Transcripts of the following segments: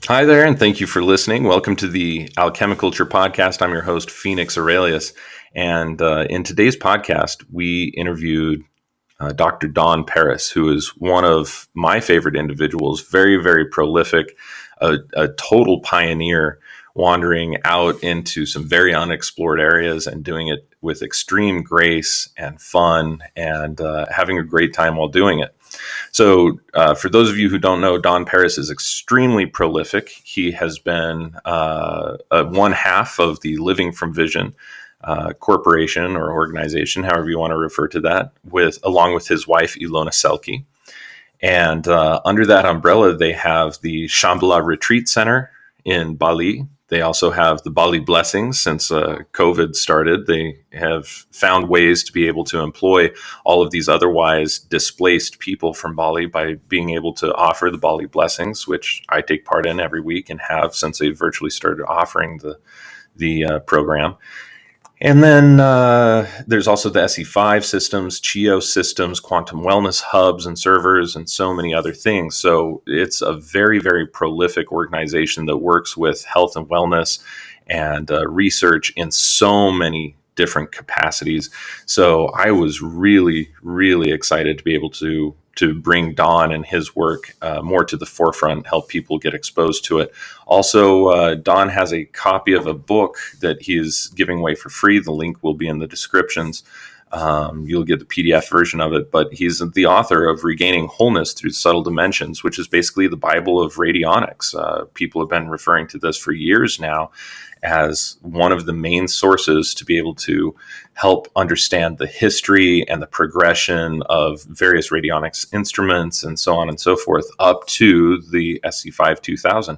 Hi there, and thank you for listening. Welcome to the Alchemi-Culture podcast. I'm your host, Phoenix Aurelius. And in today's podcast, we interviewed Dr. Don Paris, who is one of my favorite individuals, very, very prolific, a total pioneer, wandering out into some very unexplored areas and doing it with extreme grace and fun and having a great time while doing it. So, for those of you who don't know, Don Paris is extremely prolific. He has been one half of the Living from Vision corporation or organization, however you want to refer to that, along with his wife, Ilona Selke. And under that umbrella, they have the Shambhala Retreat Center in Bali. They also have the Bali Blessings. Since COVID started, they have found ways to be able to employ all of these otherwise displaced people from Bali by being able to offer the Bali Blessings, which I take part in every week and have since they virtually started offering the program. And then there's also the SE-5 systems, CHIO systems, quantum wellness hubs and servers, and so many other things. So it's a very, very prolific organization that works with health and wellness and research in so many different capacities. So I was really, really excited to be able to bring Don and his work more to the forefront, help people get exposed to it. Also, Don has a copy of a book that he is giving away for free. The link will be in the descriptions. You'll get the PDF version of it, but he's the author of Regaining Wholeness Through Subtle Dimensions, which is basically the Bible of radionics. People have been referring to this for years now as one of the main sources to be able to help understand the history and the progression of various radionics instruments and so on and so forth up to the SE-5 2000.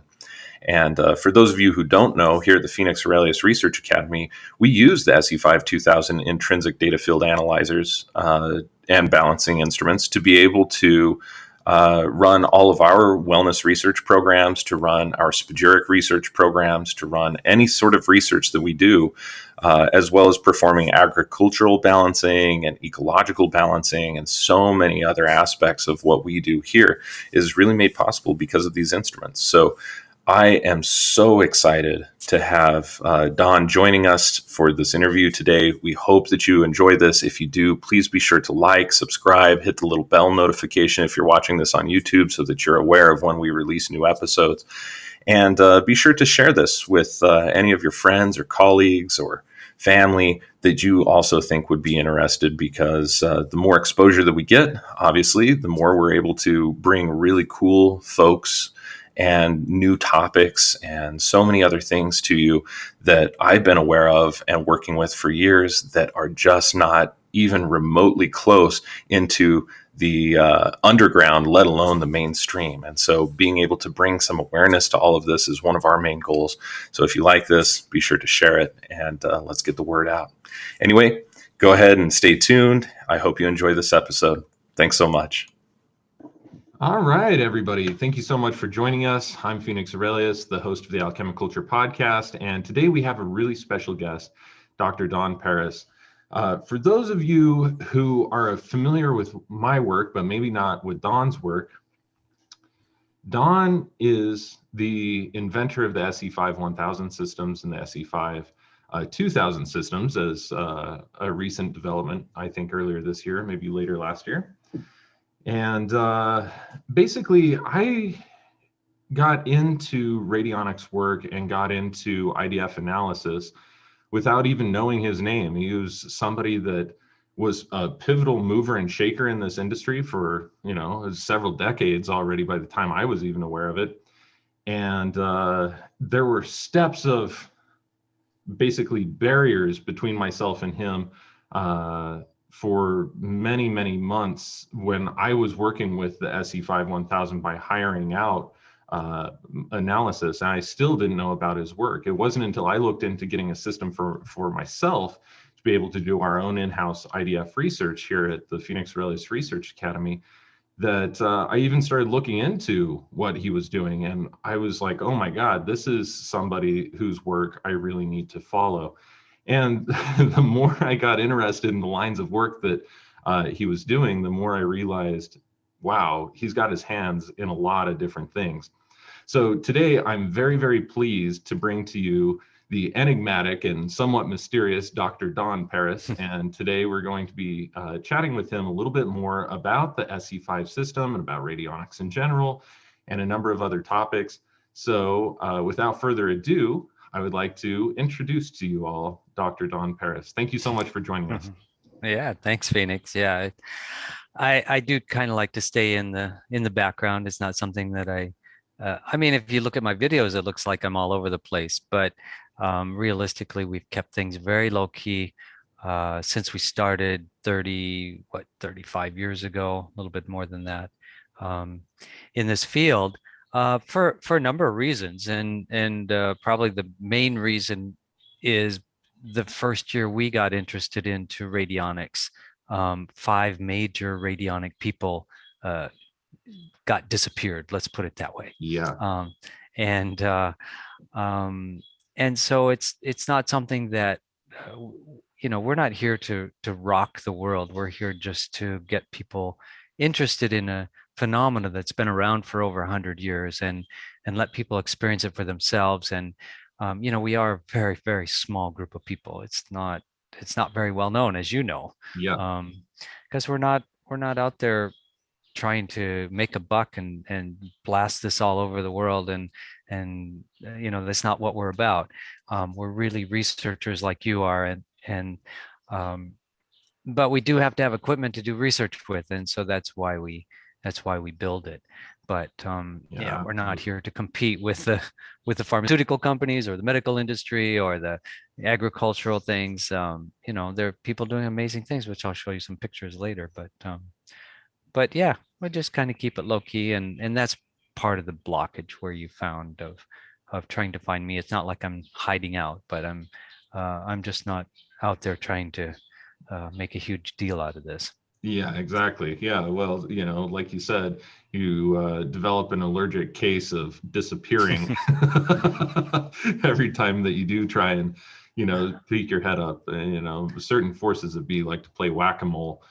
And for those of you who don't know, here at the Phoenix Aurelius Research Academy, we use the SE-5 2000 intrinsic data field analyzers and balancing instruments to be able to run all of our wellness research programs, to run our spagyric research programs, to run any sort of research that we do, as well as performing agricultural balancing and ecological balancing and so many other aspects of what we do here is really made possible because of these instruments. So I am so excited to have Don joining us for this interview today. We hope that you enjoy this. If you do, please be sure to like, subscribe, hit the little bell notification if you're watching this on YouTube so that you're aware of when we release new episodes. And be sure to share this with any of your friends or colleagues or family that you also think would be interested, because the more exposure that we get, obviously, the more we're able to bring really cool folks and new topics and so many other things to you that I've been aware of and working with for years that are just not even remotely close into the underground, let alone the mainstream. And so being able to bring some awareness to all of this is one of our main goals. So if you like this, be sure to share it, and let's get the word out. Anyway, go ahead and stay tuned. I hope you enjoy this episode. Thanks so much. All right, everybody. Thank you so much for joining us. I'm Phoenix Aurelius, the host of the Alchemi-Culture podcast, and today we have a really special guest, Dr. Don Paris. For those of you who are familiar with my work, but maybe not with Don's work, Don is the inventor of the SE-5 1000 systems and the SE-5 2000 systems as a recent development, I think earlier this year, maybe later last year. And basically, I got into radionics work and got into IDF analysis without even knowing his name. He was somebody that was a pivotal mover and shaker in this industry for, several decades already by the time I was even aware of it. And there were steps of basically barriers between myself and him for many, many months when I was working with the SE-5 1000 by hiring out analysis, and I still didn't know about his work. It wasn't until I looked into getting a system for myself to be able to do our own in-house IDF research here at the Phoenix Aurelius Research Academy that I even started looking into what he was doing. And I was like, oh my God, this is somebody whose work I really need to follow. And the more I got interested in the lines of work that he was doing, the more I realized, wow, he's got his hands in a lot of different things. So today I'm very, very pleased to bring to you the enigmatic and somewhat mysterious Dr. Don Paris. And today we're going to be chatting with him a little bit more about the SE-5 system and about radionics in general and a number of other topics. So without further ado, I would like to introduce to you all Dr. Don Paris. Thank you so much for joining us. Yeah, thanks, Phoenix. Yeah, I do kind of like to stay in the background. It's not something that I mean, if you look at my videos, it looks like I'm all over the place, but realistically, we've kept things very low key since we started 35 years ago, a little bit more than that, in this field, for a number of reasons, and probably the main reason is the first year we got interested into radionics. 5 major radionic people got disappeared. Let's put it that way. Yeah. And um, and so it's not something that we're not here to rock the world. We're here just to get people interested in a phenomena that's been around for over 100 years and let people experience it for themselves. And we are a very, very small group of people. It's not very well known, as you know. Yeah. Because we're not out there trying to make a buck and blast this all over the world, and that's not what we're about. We're really researchers like you are, and but we do have to have equipment to do research with, and so that's why we build it. But yeah, we're not here to compete with the pharmaceutical companies or the medical industry or the agricultural things. There are people doing amazing things, which I'll show you some pictures later. But yeah, we just kind of keep it low key, and that's part of the blockage where you found of trying to find me. It's not like I'm hiding out, but I'm just not out there trying to make a huge deal out of this. Yeah, exactly. Yeah, well, like you said, you develop an allergic case of disappearing every time that you do try and, peek your head up. And, certain forces of B like to play whack-a-mole,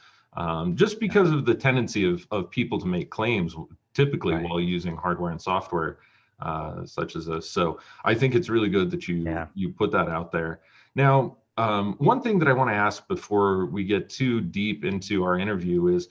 just because of the tendency of people to make claims, typically Right. while using hardware and software such as this. So I think it's really good that you put that out there. Now, one thing that I want to ask before we get too deep into our interview is,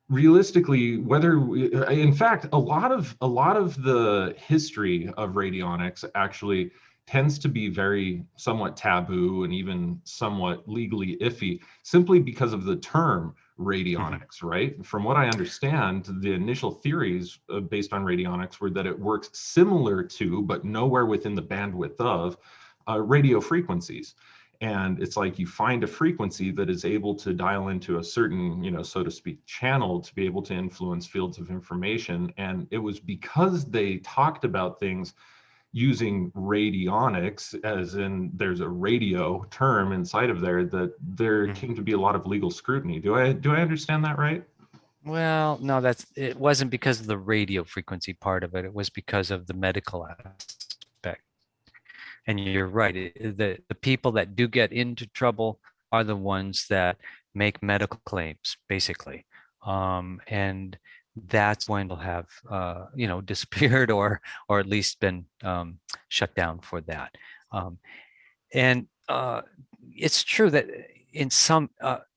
realistically, in fact, a lot of the history of radionics actually tends to be very somewhat taboo and even somewhat legally iffy, simply because of the term radionics, right? From what I understand, the initial theories based on radionics were that it works similar to, but nowhere within the bandwidth of, radio frequencies. And it's like you find a frequency that is able to dial into a certain, so to speak, channel to be able to influence fields of information. And it was because they talked about things using radionics, as in there's a radio term inside of there, that there came to be a lot of legal scrutiny. Do I understand that right? Well, no, it wasn't because of the radio frequency part of it. It was because of the medical aspect. And you're right. The people that do get into trouble are the ones that make medical claims, basically. And that's when they'll have, disappeared or at least been shut down for that. And it's true that in some,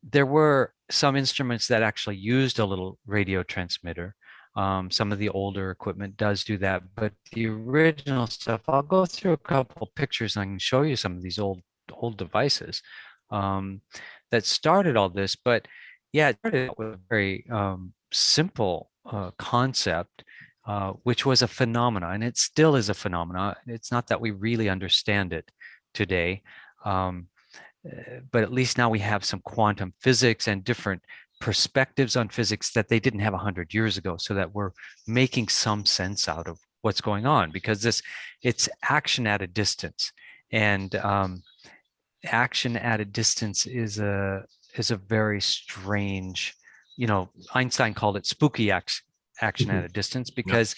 there were some instruments that actually used a little radio transmitter. Some of the older equipment does do that, but the original stuff, I'll go through a couple pictures and I can show you some of these old devices that started all this. But yeah, it started out with a very simple concept, which was a phenomena, and it still is a phenomena. It's not that we really understand it today. But at least now we have some quantum physics and different perspectives on physics that they didn't have 100 years ago, so that we're making some sense out of what's going on, because it's action at a distance. And action at a distance is a very strange, Einstein called it spooky action at a distance, because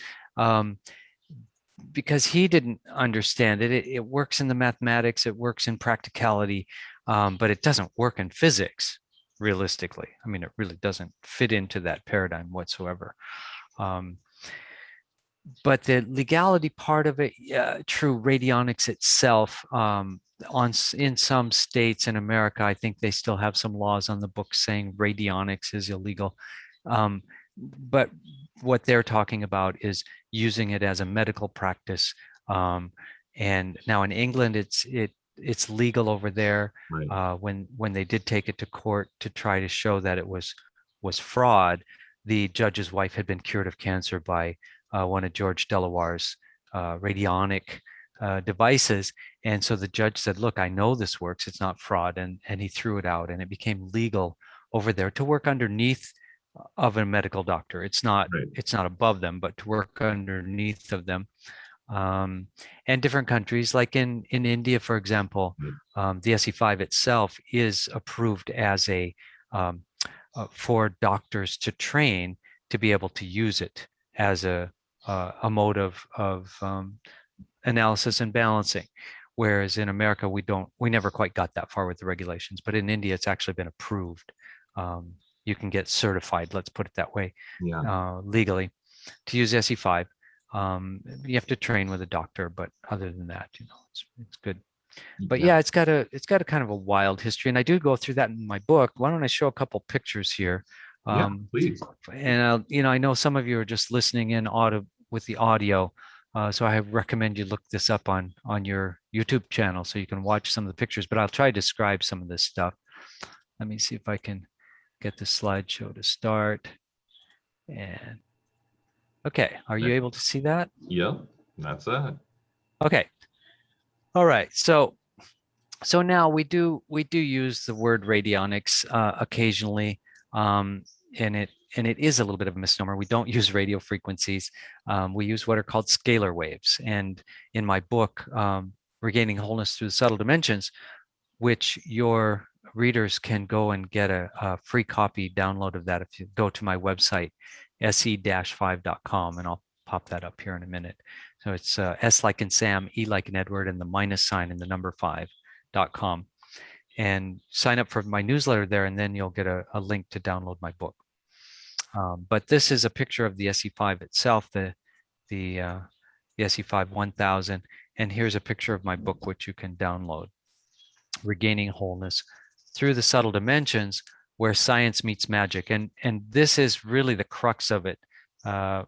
he didn't understand it. It works in the mathematics, it works in practicality, but it doesn't work in physics, realistically. I mean, it really doesn't fit into that paradigm whatsoever. but the legality part of it, true, radionics itself, in some states in America, I think they still have some laws on the books saying radionics is illegal. But what they're talking about is using it as a medical practice. And now in England, it's legal over there. Right. When they did take it to court to try to show that it was fraud, the judge's wife had been cured of cancer by one of George Delaware's radionic devices. And so the judge said, look, I know this works. It's not fraud. And he threw it out, and it became legal over there to work underneath of a medical doctor. It's not above them, but to work underneath of them. And different countries, like in India, for example, the SE-5 itself is approved as for doctors to train to be able to use it as a mode of analysis and balancing. Whereas in America, we never quite got that far with the regulations, but in India, it's actually been approved. You can get certified, let's put it that way, legally to use SE-5. You have to train with a doctor, but other than that, it's good. But yeah, it's got a kind of a wild history, and I do go through that in my book. Why don't I show a couple pictures here? Please. And I know some of you are just listening in with the audio, so I recommend you look this up on your YouTube channel so you can watch some of the pictures. But I'll try to describe some of this stuff. Let me see if I can get the slideshow to start. And okay, are you able to see that? Yep, that's that. Okay. All right. So now we do use the word radionics occasionally, and it is a little bit of a misnomer. We don't use radio frequencies. We use what are called scalar waves. And in my book, Regaining Wholeness Through the Subtle Dimensions, which your readers can go and get a free copy download of that if you go to my website, se-5.com, and I'll pop that up here in a minute. So it's S like in Sam, E like in Edward, and the minus sign and the number 5.com. And sign up for my newsletter there, and then you'll get a link to download my book. But this is a picture of the SE-5 itself, the SE-5 1000. And here's a picture of my book, which you can download, Regaining Wholeness Through the Subtle Dimensions, where science meets magic. And this is really the crux of it. To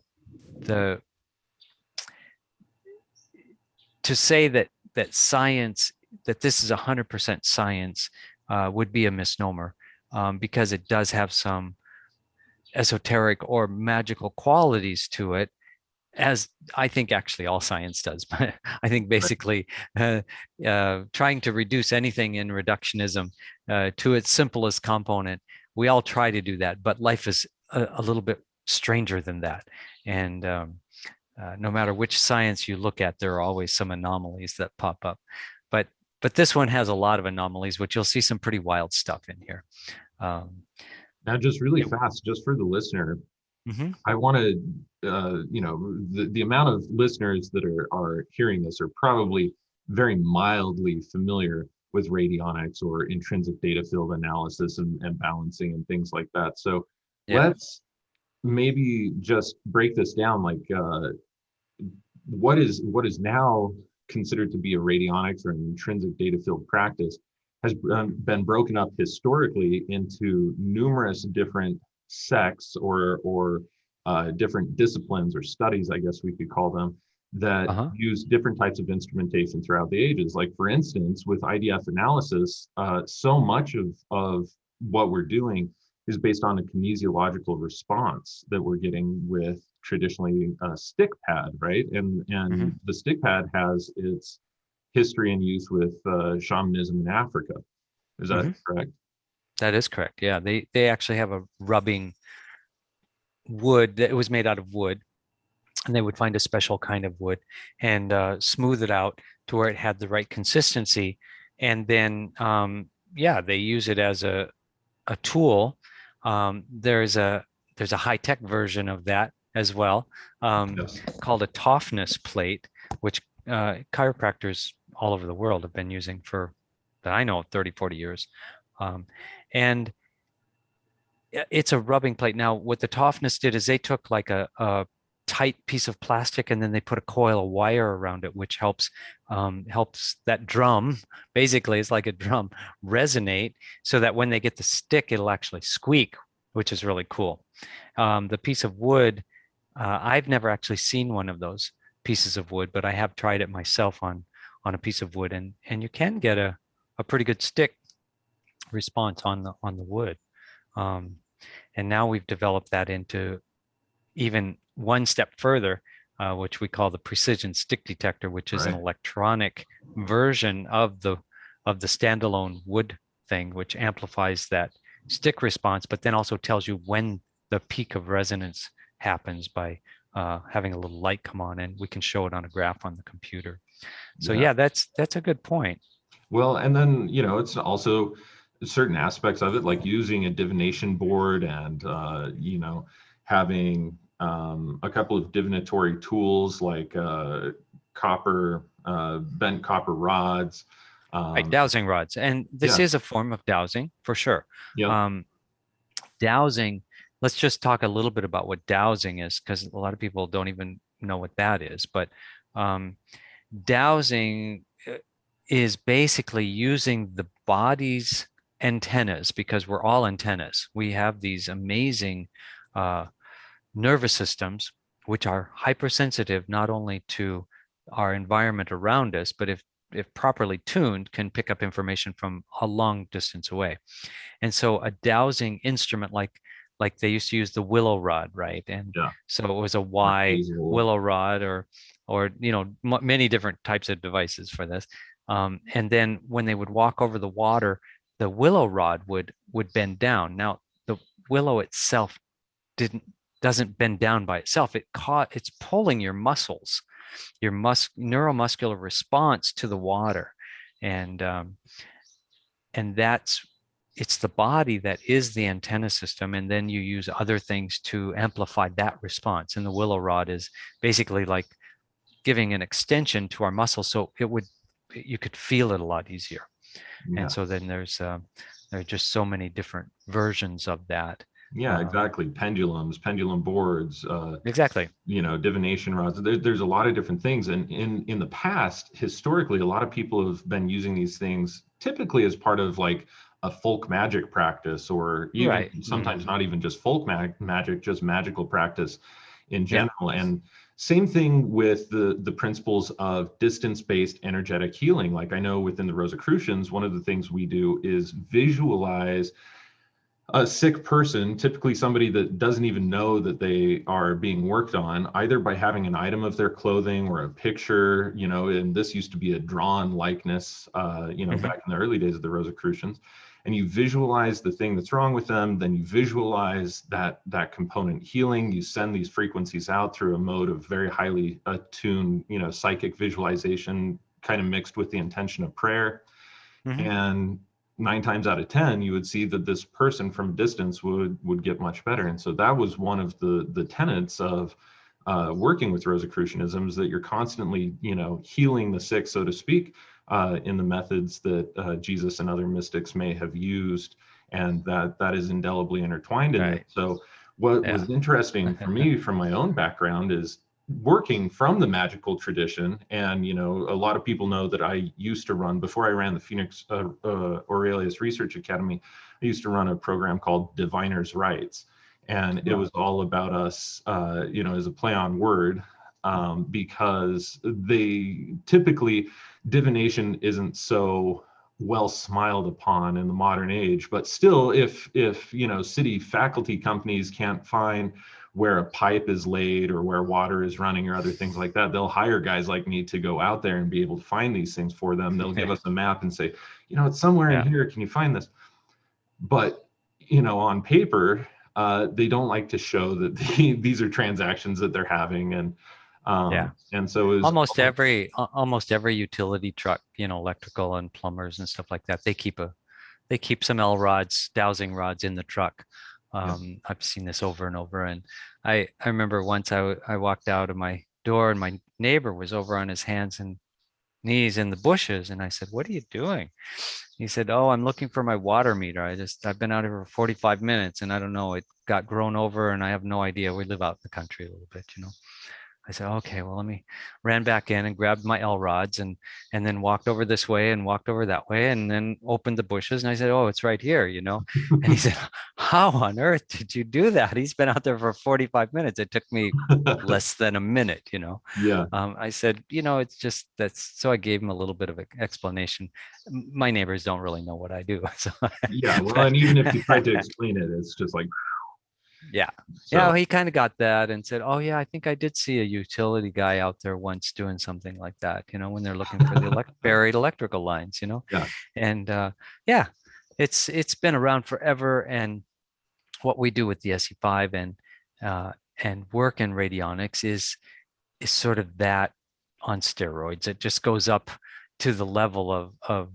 say that science, that this is 100% science, would be a misnomer, because it does have some esoteric or magical qualities to it, as I think actually all science does. But I think basically trying to reduce anything in reductionism to its simplest component, we all try to do that, but life is a little bit stranger than that. And no matter which science you look at, there are always some anomalies that pop up. But this one has a lot of anomalies, which you'll see some pretty wild stuff in here. Now, just really fast, just for the listener, I want to, the amount of listeners that are hearing this are probably very mildly familiar with radionics or intrinsic data field analysis and balancing and things like that. So let's maybe just break this down, like what is now considered to be a radionics or an intrinsic data field practice has been broken up historically into numerous different sects or different disciplines or studies, I guess we could call them, that use different types of instrumentation throughout the ages. Like, for instance, with IDF analysis, so much of what we're doing is based on a kinesiological response that we're getting with traditionally a stick pad, right? And the stick pad has its history and use with shamanism in Africa. Is that correct? That is correct. Yeah, they actually have a rubbing wood that was made out of wood, and they would find a special kind of wood and smooth it out to where it had the right consistency, and then they use it as a tool. There's a high-tech version of that as well, called a toughness plate, which chiropractors all over the world have been using for, that I know, 30-40 years. And it's a rubbing plate. Now, what the toughness did is they took like a tight piece of plastic, and then they put a coil of wire around it, which helps that drum, basically it's like a drum, resonate, so that when they get the stick, it'll actually squeak, which is really cool. The piece of wood, I've never actually seen one of those pieces of wood, but I have tried it myself on a piece of wood, and you can get a pretty good stick response on the wood. Um, and now we've developed that into even one step further, which we call the precision stick detector, which is an Right. electronic version of the standalone wood thing, which amplifies that stick response, but then also tells you when the peak of resonance happens by having a little light come on, and we can show it on a graph on the computer. So Yeah. yeah, that's a good point. Well, and then, it's also certain aspects of it, like using a divination board and, having a couple of divinatory tools like bent copper rods. Right, dowsing rods, and this Yeah. is a form of dowsing for sure. Yep. Um, Dowsing, let's just talk a little bit about what dowsing is, because a lot of people don't even know what that is. But um, dowsing is basically using the body's antennas, because we're all antennas. We have these amazing uh, nervous systems, which are hypersensitive not only to our environment around us, but if properly tuned, can pick up information from a long distance away. And so a dowsing instrument, like they used to use the willow rod, right? And Yeah. so it was a Or Y hazel. willow rod, or many different types of devices for this. And then when they would walk over the water, the willow rod would bend down. Now the willow itself didn't doesn't bend down by itself. It's pulling your muscles, your neuromuscular response to the water, and that's it's the body that is the antenna system, and then you use other things to amplify that response. And the willow rod is basically like giving an extension to our muscle, so you could feel it a lot easier. And Yeah. so then there are just so many different versions of that. Yeah, exactly. Pendulums, pendulum boards, Exactly. divination rods. There's a lot of different things. And in the past, historically, a lot of people have been using these things typically as part of like a folk magic practice, or even Right. sometimes not even just folk magic, just magical practice in Yeah. general. And same thing with the principles of distance-based energetic healing. Like I know within the Rosicrucians, one of the things we do is visualize a sick person, typically somebody that doesn't even know that they are being worked on, either by having an item of their clothing or a picture, and this used to be a drawn likeness, back in the early days of the Rosicrucians, and you visualize the thing that's wrong with them, then you visualize that component healing, you send these frequencies out through a mode of very highly attuned, psychic visualization, kind of mixed with the intention of prayer. And 9 times out of 10, you would see that this person from distance would get much better. And so that was one of the tenets of working with Rosicrucianism, is that you're constantly, healing the sick, so to speak, in the methods that Jesus and other mystics may have used, and that is indelibly intertwined in it. So what was interesting for me from my own background is working from the magical tradition. And a lot of people know that I used to run, before I ran the Phoenix Aurelius Research Academy, I used to run a program called Diviners' Rights, and it was all about us, as a play on word, because they typically, divination isn't so well smiled upon in the modern age, but still, if city faculty companies can't find where a pipe is laid or where water is running or other things like that, they'll hire guys like me to go out there and be able to find these things for them. They'll give us a map and say, it's somewhere in here, can you find this? But on paper, they don't like to show that these are transactions that they're having. And and so is almost every utility truck, electrical and plumbers and stuff like that, they keep some L rods, dowsing rods in the truck. I've seen this over and over. And I remember once I walked out of my door and my neighbor was over on his hands and knees in the bushes. And I said, what are you doing? He said, oh, I'm looking for my water meter. I've been out here for 45 minutes and I don't know, it got grown over and I have no idea. We live out in the country a little bit, you know. I said, okay, well, ran back in and grabbed my L rods and then walked over this way and walked over that way and then opened the bushes. And I said, oh, it's right here, you know? And he said, how on earth did you do that? He's been out there for 45 minutes. It took me less than a minute, you know? Yeah. I said, you know, it's just so I gave him a little bit of an explanation. My neighbors don't really know what I do. So, Yeah. Well, but and even if you tried to explain it, it's just like, yeah. Yeah, so he kind of got that and said, "Oh yeah, I think I did see a utility guy out there once doing something like that, you know, when they're looking for the buried electrical lines, you know." yeah, And yeah, it's been around forever and what we do with the SE-5 uh and work in radionics is sort of that on steroids. It just goes up to the level of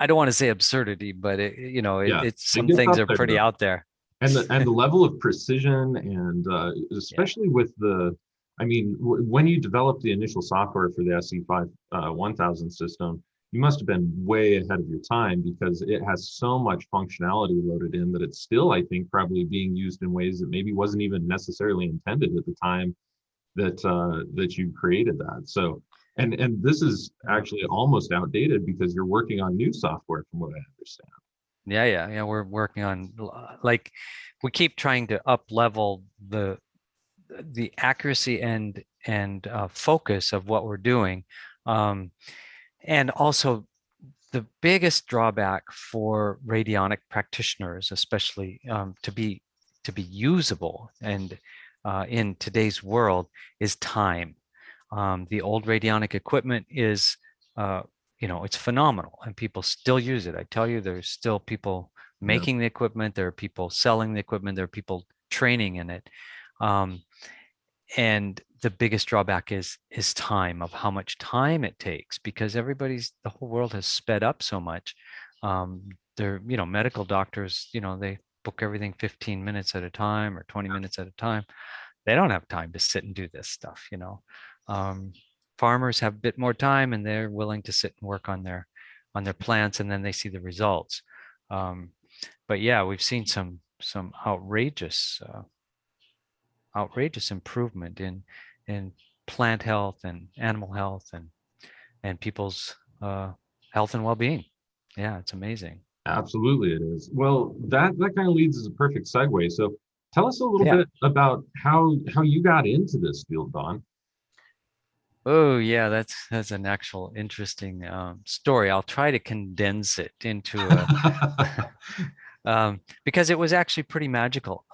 I don't want to say absurdity, but you know, yeah. it's It some gets things up are there pretty though. out there. And the level of precision and Yeah. especially with the, I mean, when you developed the initial software for the SE-5 1000 system, you must have been way ahead of your time because it has so much functionality loaded in that it's still, I think, probably being used in ways that maybe wasn't even necessarily intended at the time that you created that. So, and this is actually almost outdated because you're working on new software, from what I understand. Yeah. We're working on like we keep trying to up level the accuracy and focus of what we're doing, um, and also the biggest drawback for radionic practitioners, especially to be usable and in today's world, is time. The old radionic equipment is, uh, it's phenomenal and people still use it. I tell you, there's still people Yeah, making the equipment. There are people selling the equipment. There are people training in it. Um, and the biggest drawback is time, of how much time it takes, because the whole world has sped up so much. They're, medical doctors, they book everything 15 minutes at a time or 20 minutes at a time. They don't have time to sit and do this stuff, um, farmers have a bit more time and they're willing to sit and work on their plants, and then they see the results. um, but yeah, we've seen some outrageous improvement in plant health and animal health and people's health and well-being. Yeah, it's amazing. absolutely it is. Well, that kind of leads as a perfect segue. So tell us a little Yeah. bit about how you got into this field, Don. Oh, yeah, that's an actual interesting story. I'll try to condense it into a because it was actually pretty magical.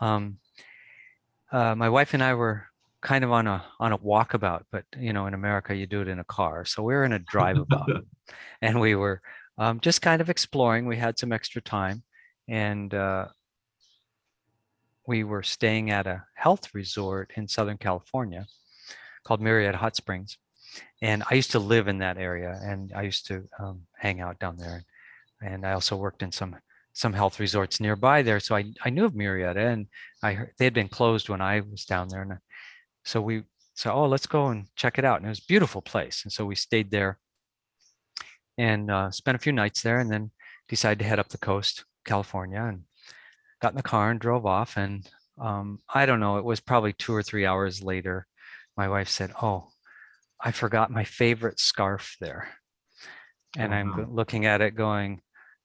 My wife and I were kind of on a walkabout, but in America you do it in a car. So we were in a drive-about, and we were just kind of exploring. We had some extra time, and we were staying at a health resort in Southern California called Myriad Hot Springs. And I used to live in that area, and I used to hang out down there. And I also worked in some health resorts nearby there. So I knew of Myriad, and I heard they had been closed when I was down there. And so we said, oh, let's go and check it out. And it was a beautiful place. And so we stayed there and spent a few nights there, and then decided to head up the coast, California, and got in the car and drove off. And I don't know, it was probably 2 or 3 hours later, my wife said, oh, I forgot my favorite scarf there. And Oh, I'm wow. looking at it going,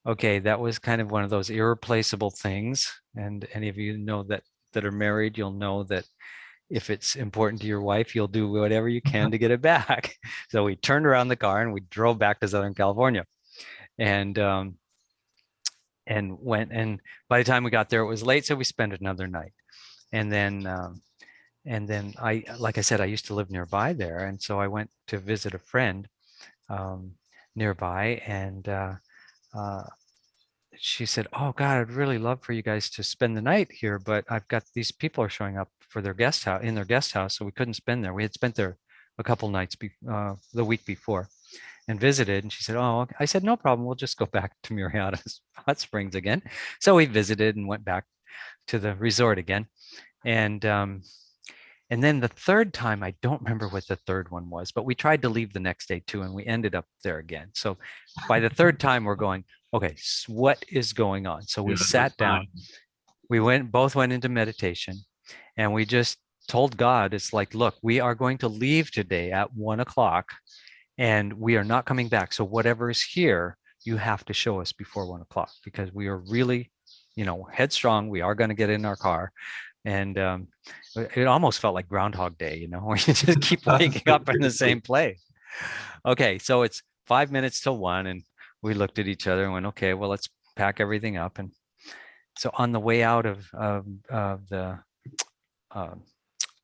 okay, that was kind of one of those irreplaceable things. And any of you know that are married, you'll know that if it's important to your wife, you'll do whatever you can to get it back. So we turned around the car and we drove back to Southern California, and went. And by the time we got there, it was late, so we spent another night. And then like I said, I used to live nearby there, and so I went to visit a friend um, nearby, and uh, she said, "Oh God, I'd really love for you guys to spend the night here, but I've got these people are showing up for their guest house in their guest house, so we couldn't spend there. We had spent there a couple nights the week before and visited." And she said, "Oh," okay. I said, "No problem. We'll just go back to Murrieta's Hot Springs again." So we visited and went back to the resort again, and And then the third time, I don't remember what the third one was, but we tried to leave the next day too, and we ended up there again. So by the third time, we're going, okay, so what is going on? So we Yeah, that's sat down, fine. we both went into meditation, and we just told God, it's like, look, we are going to leave today at 1 o'clock, and we are not coming back. So whatever is here, you have to show us before 1 o'clock, because we are really, headstrong. We are going to get in our car. And it almost felt like Groundhog Day, where you just keep waking up in the same place. Okay, so it's 5 minutes till 1, and we looked at each other and went, okay, well, let's pack everything up. And so on the way out of the uh,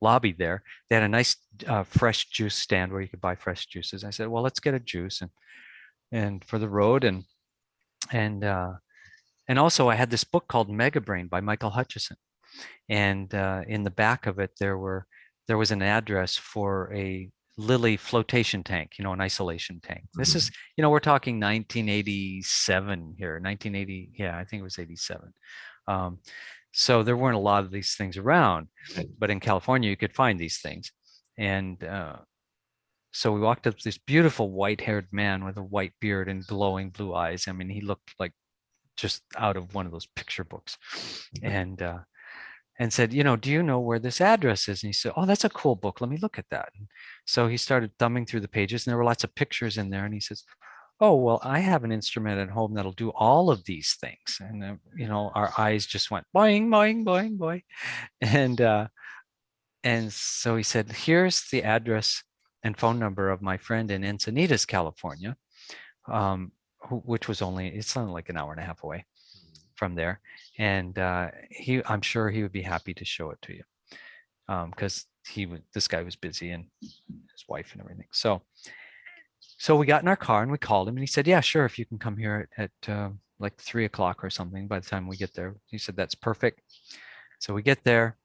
lobby there, they had a nice fresh juice stand where you could buy fresh juices. I said, well, let's get a juice and for the road. And and also I had this book called Mega Brain by Michael Hutchison. And in the back of it, there was an address for a Lilly flotation tank, an isolation tank. This is, we're talking 1987 here, 1980. Yeah, I think it was 87. So there weren't a lot of these things around, but in California, you could find these things. And so we walked up to this beautiful white-haired man with a white beard and glowing blue eyes. I mean, he looked like just out of one of those picture books. And said, do you know where this address is? And he said, oh, that's a cool book. Let me look at that. And so he started thumbing through the pages, and there were lots of pictures in there. And he says, oh, well, I have an instrument at home that'll do all of these things. And, our eyes just went boing, boing, boing, boing. And so he said, here's the address and phone number of my friend in Encinitas, California, which was it's only like an hour and a half away from there. And I'm sure he would be happy to show it to you, because this guy was busy, and his wife and everything. So we got in our car and we called him, and he said, yeah, sure, if you can come here at like 3 o'clock or something by the time we get there. He said, that's perfect. So we get there,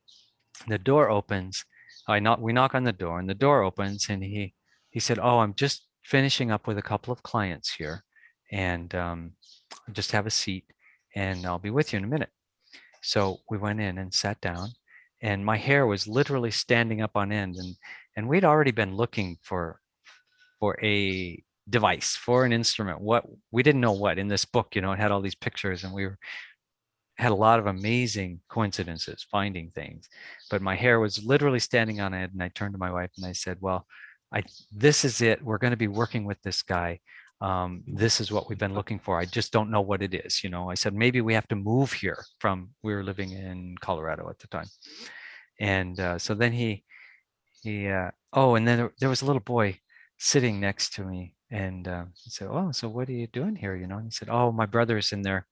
the door opens. We knock on the door, and the door opens, and he said, oh, I'm just finishing up with a couple of clients here, and just have a seat, and I'll be with you in a minute. So we went in and sat down, and my hair was literally standing up on end, and we'd already been looking for a device, for an instrument. What we didn't know what in this book, it had all these pictures, and had a lot of amazing coincidences finding things. But my hair was literally standing on end, and I turned to my wife and I said, well, this is it. We're going to be working with this guy. This is what we've been looking for. I just don't know what it is. I said, maybe we have to move here we were living in Colorado at the time. And so then and then there was a little boy sitting next to me, and he said, oh, so what are you doing here? And he said, oh, my brother's in there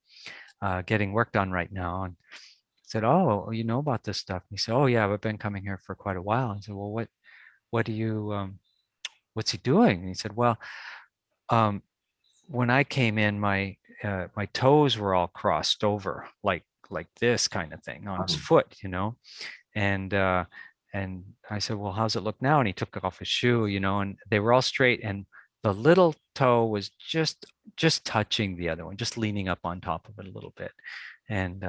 getting work done right now. And I said, oh, you know about this stuff? And he said, oh yeah, I've been coming here for quite a while. And I said, well, what do you, what's he doing? And he said, well, when I came in, my toes were all crossed over, like this kind of thing on his foot, and I said, well, how's it look now? And he took off his shoe, and they were all straight, and the little toe was just touching the other one, just leaning up on top of it a little bit. And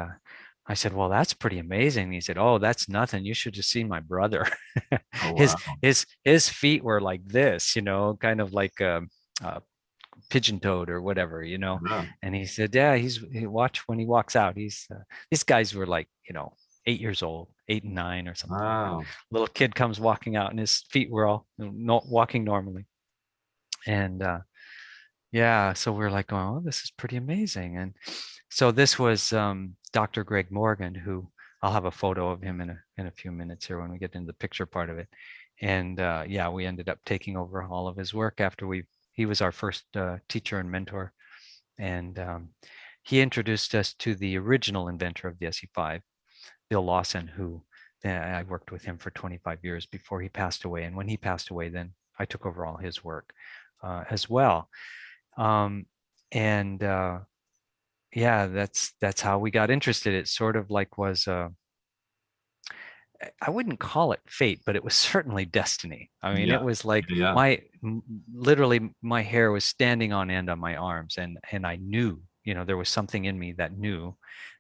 I said, well, that's pretty amazing. And he said, oh, that's nothing. You should just see my brother. Oh, wow. His feet were like this, kind of like pigeon-toed or whatever, Yeah. And he said, yeah, he watch when he walks out. These guys were like, 8 years old, 8 and 9 or something. Wow. Little kid comes walking out, and his feet were all not walking normally. And yeah, so we're like, oh, this is pretty amazing. And so this was Dr. Greg Morgan, who I'll have a photo of him in a few minutes here when we get into the picture part of it. And yeah, we ended up taking over all of his work after he was our first teacher and mentor. And he introduced us to the original inventor of the SE-5, Bill Lawson, who I worked with him for 25 years before he passed away. And when he passed away, then I took over all his work as well. Yeah, that's how we got interested. It sort of like was I wouldn't call it fate, but it was certainly destiny. I mean, it was like literally my hair was standing on end on my arms, and I knew, there was something in me that knew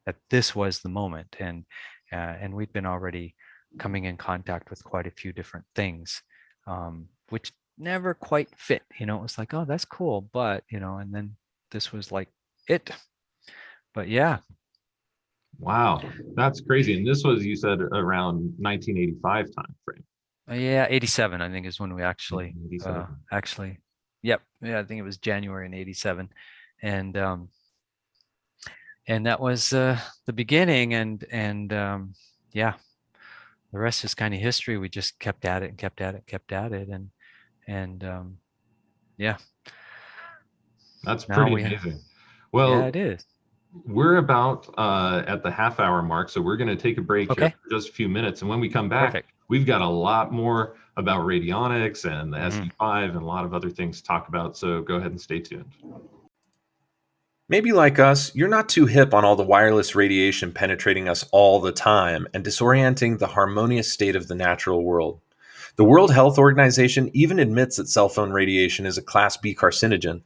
that this was the moment. And we'd been already coming in contact with quite a few different things, which never quite fit. It was like, oh, that's cool, but and then this was like it. But yeah. Wow, that's crazy. And this was, you said, around 1985 time frame. Yeah, 87, I think, is when we actually 1987. yep. Yeah, I think it was January in 87. And that was the beginning, and yeah, the rest is kind of history. We just kept at it and kept at it, kept at it, and yeah. That's Now pretty we amazing. yeah, Well, it is. we're about at the half hour mark, so we're going to take a break here Okay, for just a few minutes. And when we come back, perfect. we've got a lot more about radionics and the Hmm. SE-5 and a lot of other things to talk about. So go ahead and stay tuned. Maybe like us, you're not too hip on all the wireless radiation penetrating us all the time and disorienting the harmonious state of the natural world. The World Health Organization even admits that cell phone radiation is a Class B carcinogen,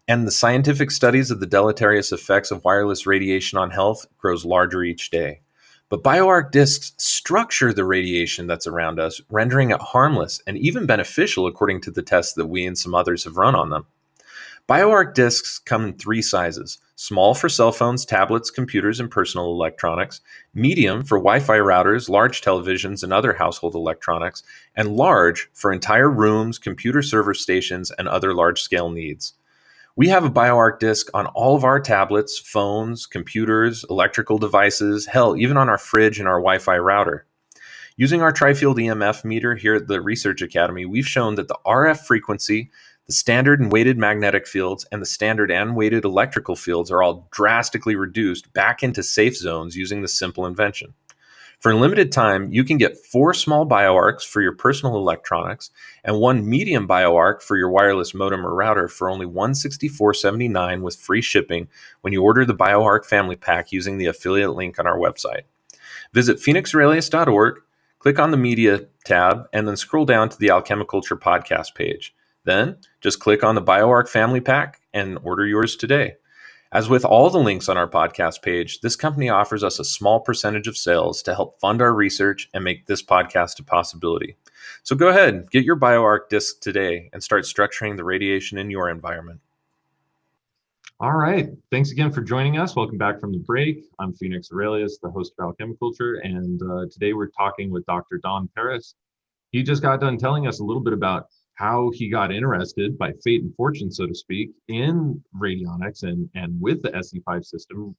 and the scientific studies of the deleterious effects of wireless radiation on health grows larger each day. But bioarc discs structure the radiation that's around us, rendering it harmless and even beneficial according to the tests that we and some others have run on them. BioArc discs come in three sizes: small for cell phones, tablets, computers, and personal electronics, medium for Wi Fi routers, large televisions, and other household electronics, and large for entire rooms, computer server stations, and other large scale needs. We have a BioArc disc on all of our tablets, phones, computers, electrical devices, hell, even on our fridge and our Wi Fi router. Using our tri-field EMF meter here at the Research Academy, we've shown that the RF frequency, the standard and weighted magnetic fields, and the standard and weighted electrical fields are all drastically reduced back into safe zones using this simple invention. For a limited time, you can get 4 small BioArcs for your personal electronics and 1 medium BioArc for your wireless modem or router for only $164.79 with free shipping when you order the BioArc family pack using the affiliate link on our website. Visit phoenixaurelius.org, click on the Media tab, and then scroll down to the Alchemi-Culture podcast page. Then, just click on the BioArc Family Pack and order yours today. As with all the links on our podcast page, this company offers us a small percentage of sales to help fund our research and make this podcast a possibility. So go ahead, get your BioArc disc today and start structuring the radiation in your environment. All right. Thanks again for joining us. Welcome back from the break. I'm Phoenix Aurelius, the host of Alchemi-Culture, and today we're talking with Dr. Don Paris. He just got done telling us a little bit about how he got interested by fate and fortune, so to speak, in radionics and with the SE-5 system.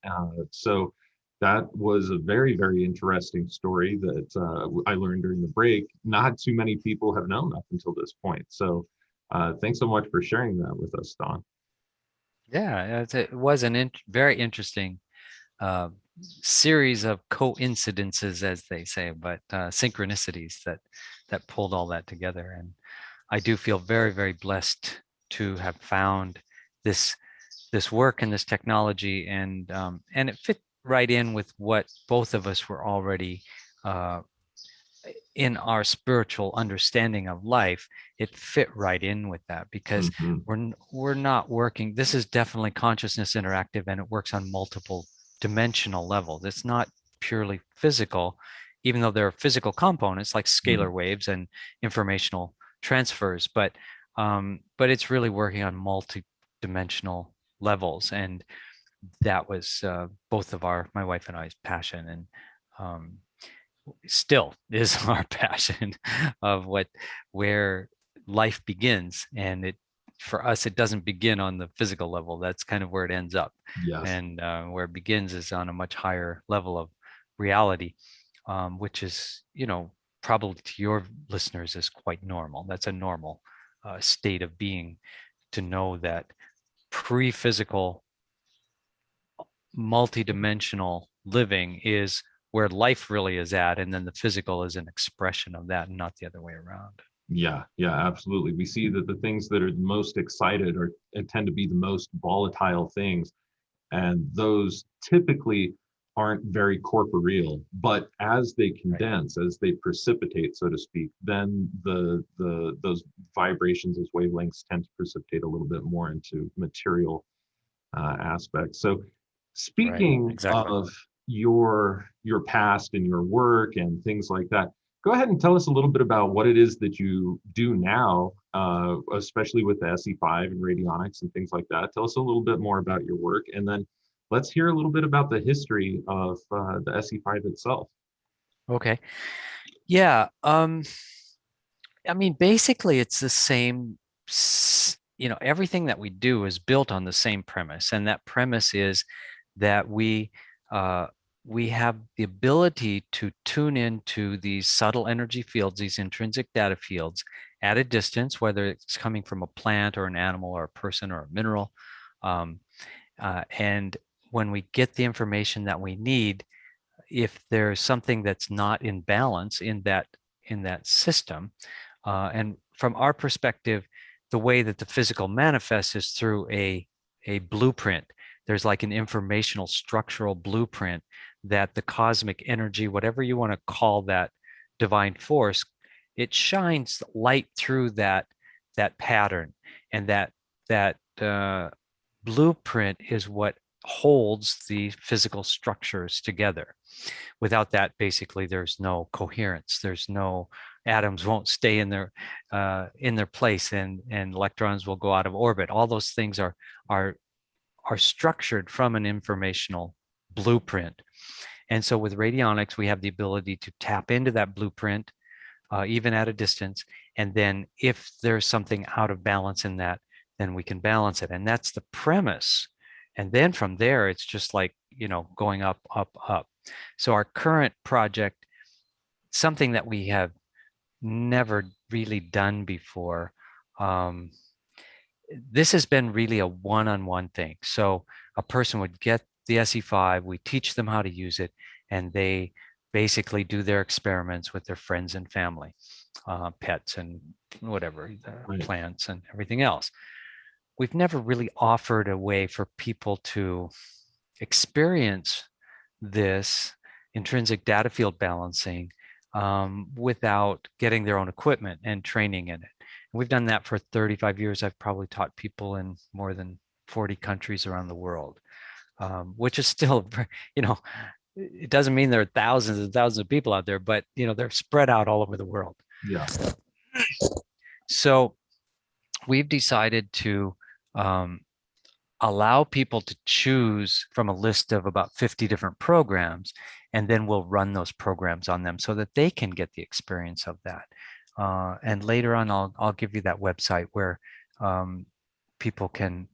So that was a very, very interesting story that I learned during the break. Not too many people have known up until this point. So thanks so much for sharing that with us, Don. Yeah, it was an very interesting uh, series of coincidences, as they say, but synchronicities that pulled all that together. And I do feel very, very blessed to have found this work and this technology, and it fit right in with what both of us were already uh, in our spiritual understanding of life. It fit right in with that because Mm-hmm. we're not working. This is definitely consciousness interactive, and it works on multiple dimensional levels. It's not purely physical, even though there are physical components like scalar waves and informational transfers, but it's really working on multi-dimensional levels, and that was both of my wife and I's passion, and um, still is our passion of where life begins. And it, for us, it doesn't begin on the physical level. That's kind of where it ends up. Yes. And where it begins is on a much higher level of reality, which is, probably to your listeners is quite normal. That's a normal state of being, to know that pre-physical multidimensional living is where life really is at, and then the physical is an expression of that, and not the other way around. Yeah, absolutely. We see that the things that are the most excited are tend to be the most volatile things, and those typically aren't very corporeal. But as they condense, as they precipitate, so to speak, then the those vibrations, those wavelengths, tend to precipitate a little bit more into material aspects. So, Right, speaking exactly. of your past and your work and things like that, go ahead and tell us a little bit about what it is that you do now, especially with the SE-5 and radionics and things like that. Tell us a little bit more about your work, and then let's hear a little bit about the history of the SE-5 itself. Okay. Yeah. I mean, basically, it's the same. Everything that we do is built on the same premise, and that premise is that we have the ability to tune into these subtle energy fields, these intrinsic data fields, at a distance, whether it's coming from a plant or an animal or a person or a mineral. And when we get the information that we need, if there's something that's not in balance in that system, and from our perspective, the way that the physical manifests is through a blueprint. There's like an informational structural blueprint that the cosmic energy, whatever you want to call that divine force, it shines light through that pattern, and that blueprint is what holds the physical structures together. Without that, basically, there's no coherence. There's no atoms won't stay in their place, and electrons will go out of orbit. All those things are structured from an informational blueprint. And so with radionics, we have the ability to tap into that blueprint, even at a distance. And then if there's something out of balance in that, then we can balance it. And that's the premise. And then from there, it's just like, going up, up, up. So our current project, something that we have never really done before, this has been really a one-on-one thing. So a person would get the SE-5, we teach them how to use it, and they basically do their experiments with their friends and family, pets and whatever, plants and everything else. We've never really offered a way for people to experience this intrinsic data field balancing without getting their own equipment and training in it. And we've done that for 35 years. I've probably taught people in more than 40 countries around the world, which is still, it doesn't mean there are thousands and thousands of people out there, but they're spread out all over the world. Yeah. So we've decided to allow people to choose from a list of about 50 different programs, and then we'll run those programs on them so that they can get the experience of that. And later on, I'll give you that website where people can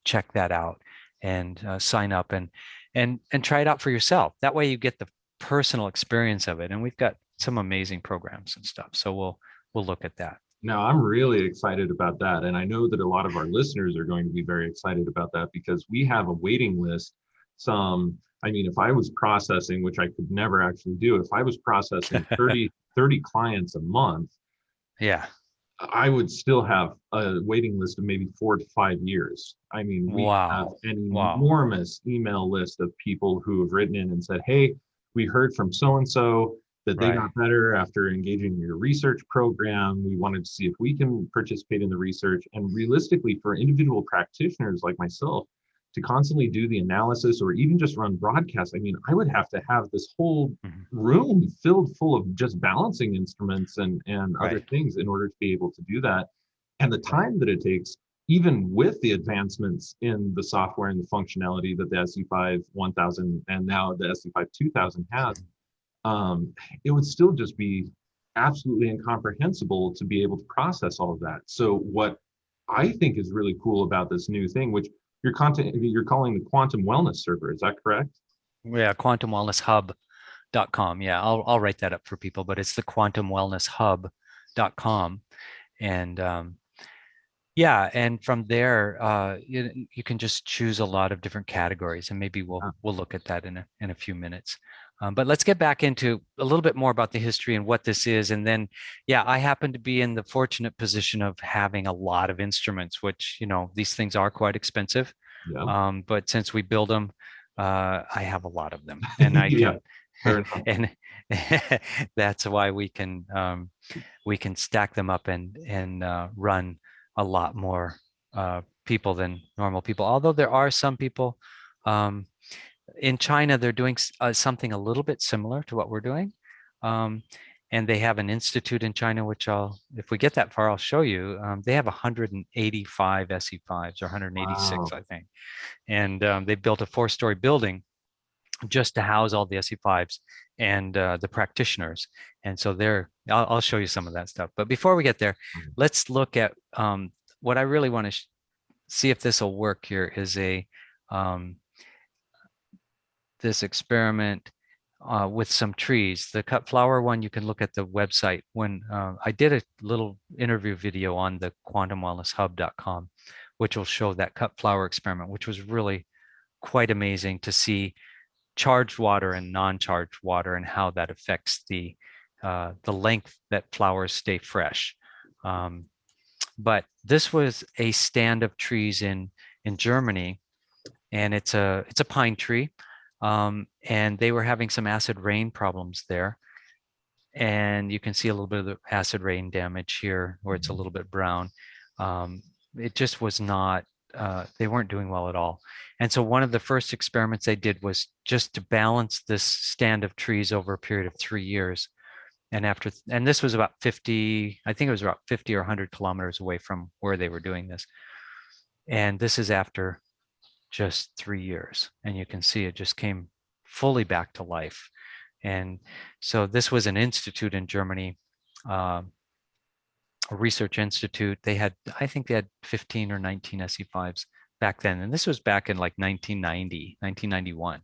check that out and sign up and try it out for yourself. That way you get the personal experience of it. And we've got some amazing programs and stuff. So we'll look at that. Now, I'm really excited about that. And I know that a lot of our listeners are going to be very excited about that, because we have a waiting list. If I was processing, which I could never actually do, if I was processing 30 clients a month, yeah, I would still have a waiting list of maybe 4 to 5 years. We have an enormous email list of people who have written in and said, hey, we heard from so-and-so that they got better after engaging in your research program. We wanted to see if we can participate in the research. And realistically, for individual practitioners like myself to constantly do the analysis or even just run broadcasts, I would have to have this whole room filled full of just balancing instruments and other things in order to be able to do that. And the time that it takes, even with the advancements in the software and the functionality that the SE-5 1000 and now the SE-5 2000 has, it would still just be absolutely incomprehensible to be able to process all of that. So what I think is really cool about this new thing, which you're calling the quantum wellness server, is that correct? Yeah, quantumwellnesshub.com. Yeah, I'll write that up for people, but it's the quantumwellnesshub.com. And and from there, you can just choose a lot of different categories, and maybe we'll look at that in a few minutes. But let's get back into a little bit more about the history and what this is. And then, I happen to be in the fortunate position of having a lot of instruments, which, these things are quite expensive. Yeah. But since we build them, I have a lot of them, and I can, and that's why we can stack them up and run a lot more people than normal people. Although there are some people, in China, they're doing something a little bit similar to what we're doing. and they have an institute in China, which if we get that far, I'll show you. They have 185 SE-5s or 186, Wow. I think. And they built a 4-story building just to house all the SE-5s and the practitioners. And so I'll show you some of that stuff. But before we get there, let's look at what I really want to see if this will work here is this experiment with some trees. The cut flower one, you can look at the website. When I did a little interview video on the quantumwellnesshub.com, which will show that cut flower experiment, which was really quite amazing to see charged water and non-charged water and how that affects the length that flowers stay fresh. But this was a stand of trees in Germany, and it's a pine tree, and they were having some acid rain problems there. And you can see a little bit of the acid rain damage here, where it's a little bit brown. It just was not. They weren't doing well at all. And so one of the first experiments they did was just to balance this stand of trees over a period of 3 years. And this was about 50, I think it was about 50 or 100 kilometers away from where they were doing this. And this is after just 3 years. And you can see it just came fully back to life. And so this was an institute in Germany, a research institute. I think they had 15 or 19 SE-5s back then. And this was back in like 1990, 1991.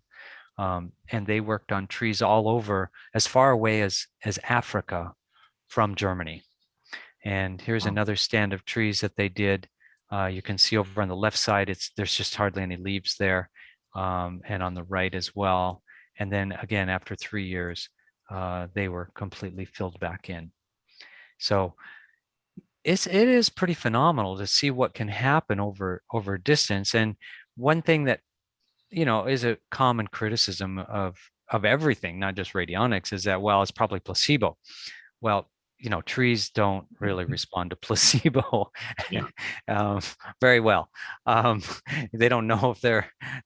And they worked on trees all over, as far away as Africa from Germany. And here's another stand of trees that they did. You can see over on the left side, there's just hardly any leaves there, and on the right as well. And then again, after 3 years, they were completely filled back in. So it is pretty phenomenal to see what can happen over distance. And one thing that is a common criticism of everything, not just radionics, is that, well, it's probably placebo. Well, trees don't really respond to placebo very well. They don't know if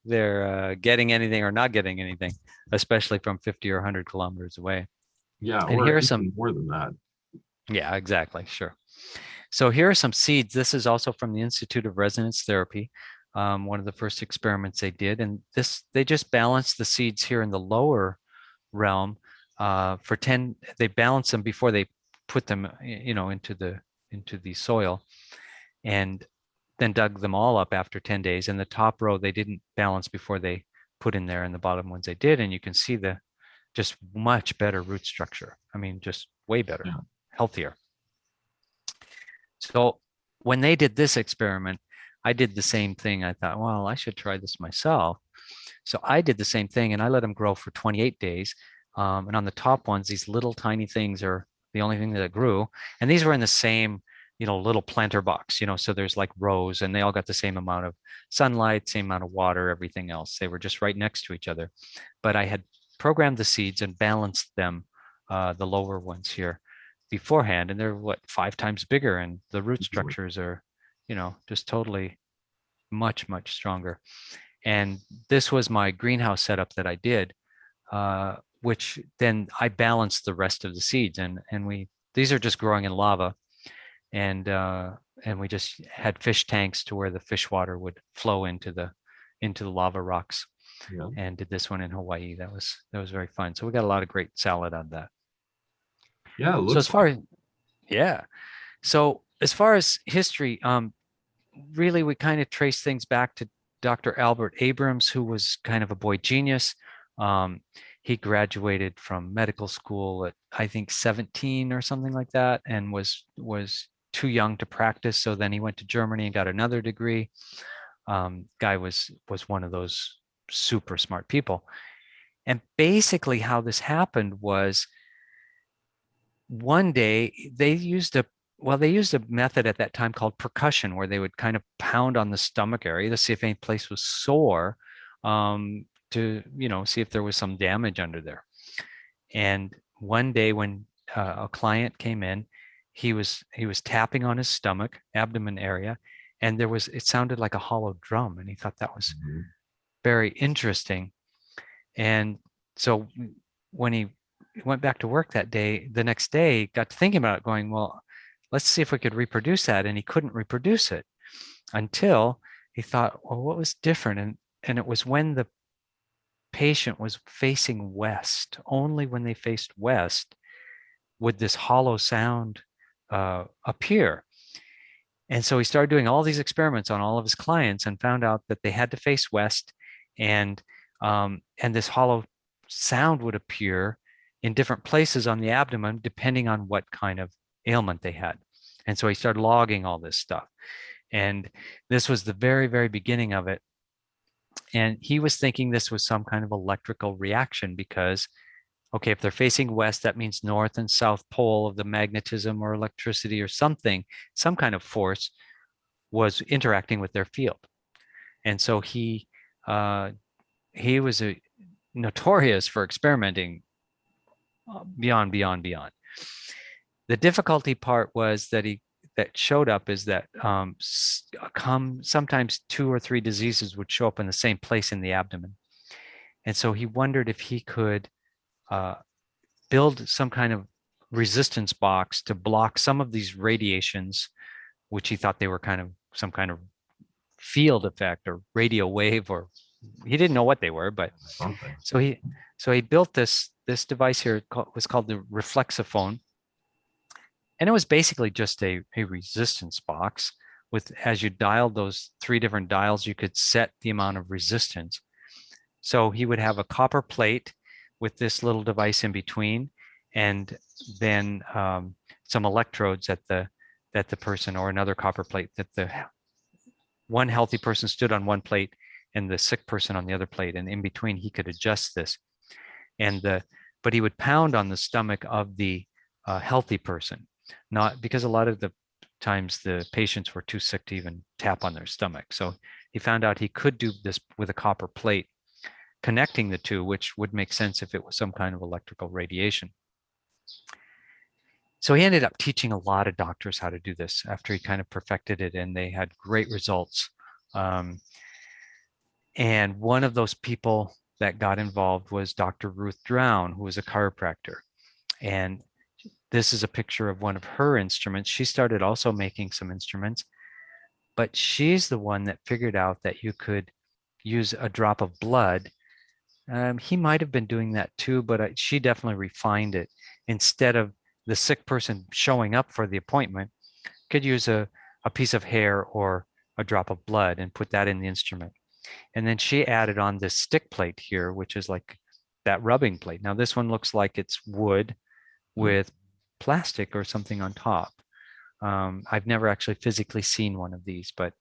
they're getting anything or not getting anything, especially from 50 or 100 kilometers away. Yeah, and or here are even some more than that. Yeah, exactly. Sure. So here are some seeds. This is also from the Institute of Resonance Therapy, one of the first experiments they did. And they just balanced the seeds here in the lower realm for 10. They balanced them before they put them, into the soil, and then dug them all up after 10 days. And the top row they didn't balance before they put in there, and the bottom ones they did. And you can see the just much better root structure. I mean, just way better, healthier. So when they did this experiment, I did the same thing. I thought, well, I should try this myself. So I did the same thing, and I let them grow for 28 days. And on the top ones, these little tiny things are the only thing that grew. And these were in the same, little planter box, so there's like rows, and they all got the same amount of sunlight, same amount of water, everything else. They were just right next to each other. But I had programmed the seeds and balanced them, the lower ones here, beforehand, and they're 5 times bigger, and the root structures are, just totally much stronger. And this was my greenhouse setup that I did, which then I balanced the rest of the seeds, and these are just growing in lava, and we just had fish tanks to where the fish water would flow into the lava rocks. And did this one in Hawaii. That was very fun. So we got a lot of great salad out of that. Yeah. So as far as history, really we kind of trace things back to Dr. Albert Abrams, who was kind of a boy genius. He graduated from medical school at, I think, 17 or something like that, and was too young to practice. So then he went to Germany and got another degree. Guy was one of those super smart people. And basically how this happened was, one day they used a method at that time called percussion, where they would kind of pound on the stomach area to see if any place was sore, to see if there was some damage under there. And one day when a client came in, he was tapping on his stomach, abdomen area, and it sounded like a hollow drum, and he thought that was very interesting. And so when he went back to work that day, the next day, got to thinking about it, going, well, let's see if we could reproduce that. And he couldn't reproduce it until he thought, well, what was different? And it was when the patient was facing west. Only when they faced west would this hollow sound appear. And so he started doing all these experiments on all of his clients and found out that they had to face west, and this hollow sound would appear in different places on the abdomen depending on what kind of ailment they had. And so he started logging all this stuff. And this was the very, very beginning of it. And he was thinking this was some kind of electrical reaction because, okay, if they're facing west, that means north and south pole of the magnetism or electricity or something, some kind of force was interacting with their field. And so he was notorious for experimenting beyond. The difficulty part was that showed up is that sometimes 2 or 3 diseases would show up in the same place in the abdomen. And so he wondered if he could build some kind of resistance box to block some of these radiations, which he thought they were kind of some kind of field effect or radio wave, or he didn't know what they were, but something. So he built this device here. Was called the Reflexophone, and it was basically just a resistance box with, as you dialed those 3 different dials, you could set the amount of resistance. So he would have a copper plate with this little device in between, and then some electrodes that the person, or another copper plate, that the one healthy person stood on one plate and the sick person on the other plate, and in between he could adjust this. But he would pound on the stomach of the healthy person, not because a lot of the times the patients were too sick to even tap on their stomach. So he found out he could do this with a copper plate connecting the two, which would make sense if it was some kind of electrical radiation. So he ended up teaching a lot of doctors how to do this after he kind of perfected it, and they had great results. And one of those people that got involved was Dr. Ruth Drown, who was a chiropractor. And this is a picture of one of her instruments. She started also making some instruments, but she's the one that figured out that you could use a drop of blood. He might have been doing that too, but she definitely refined it. Instead of the sick person showing up for the appointment, could use a piece of hair or a drop of blood and put that in the instrument. And then she added on this stick plate here, which is like that rubbing plate. Now this one looks like it's wood with plastic or something on top. I've never actually physically seen one of these, but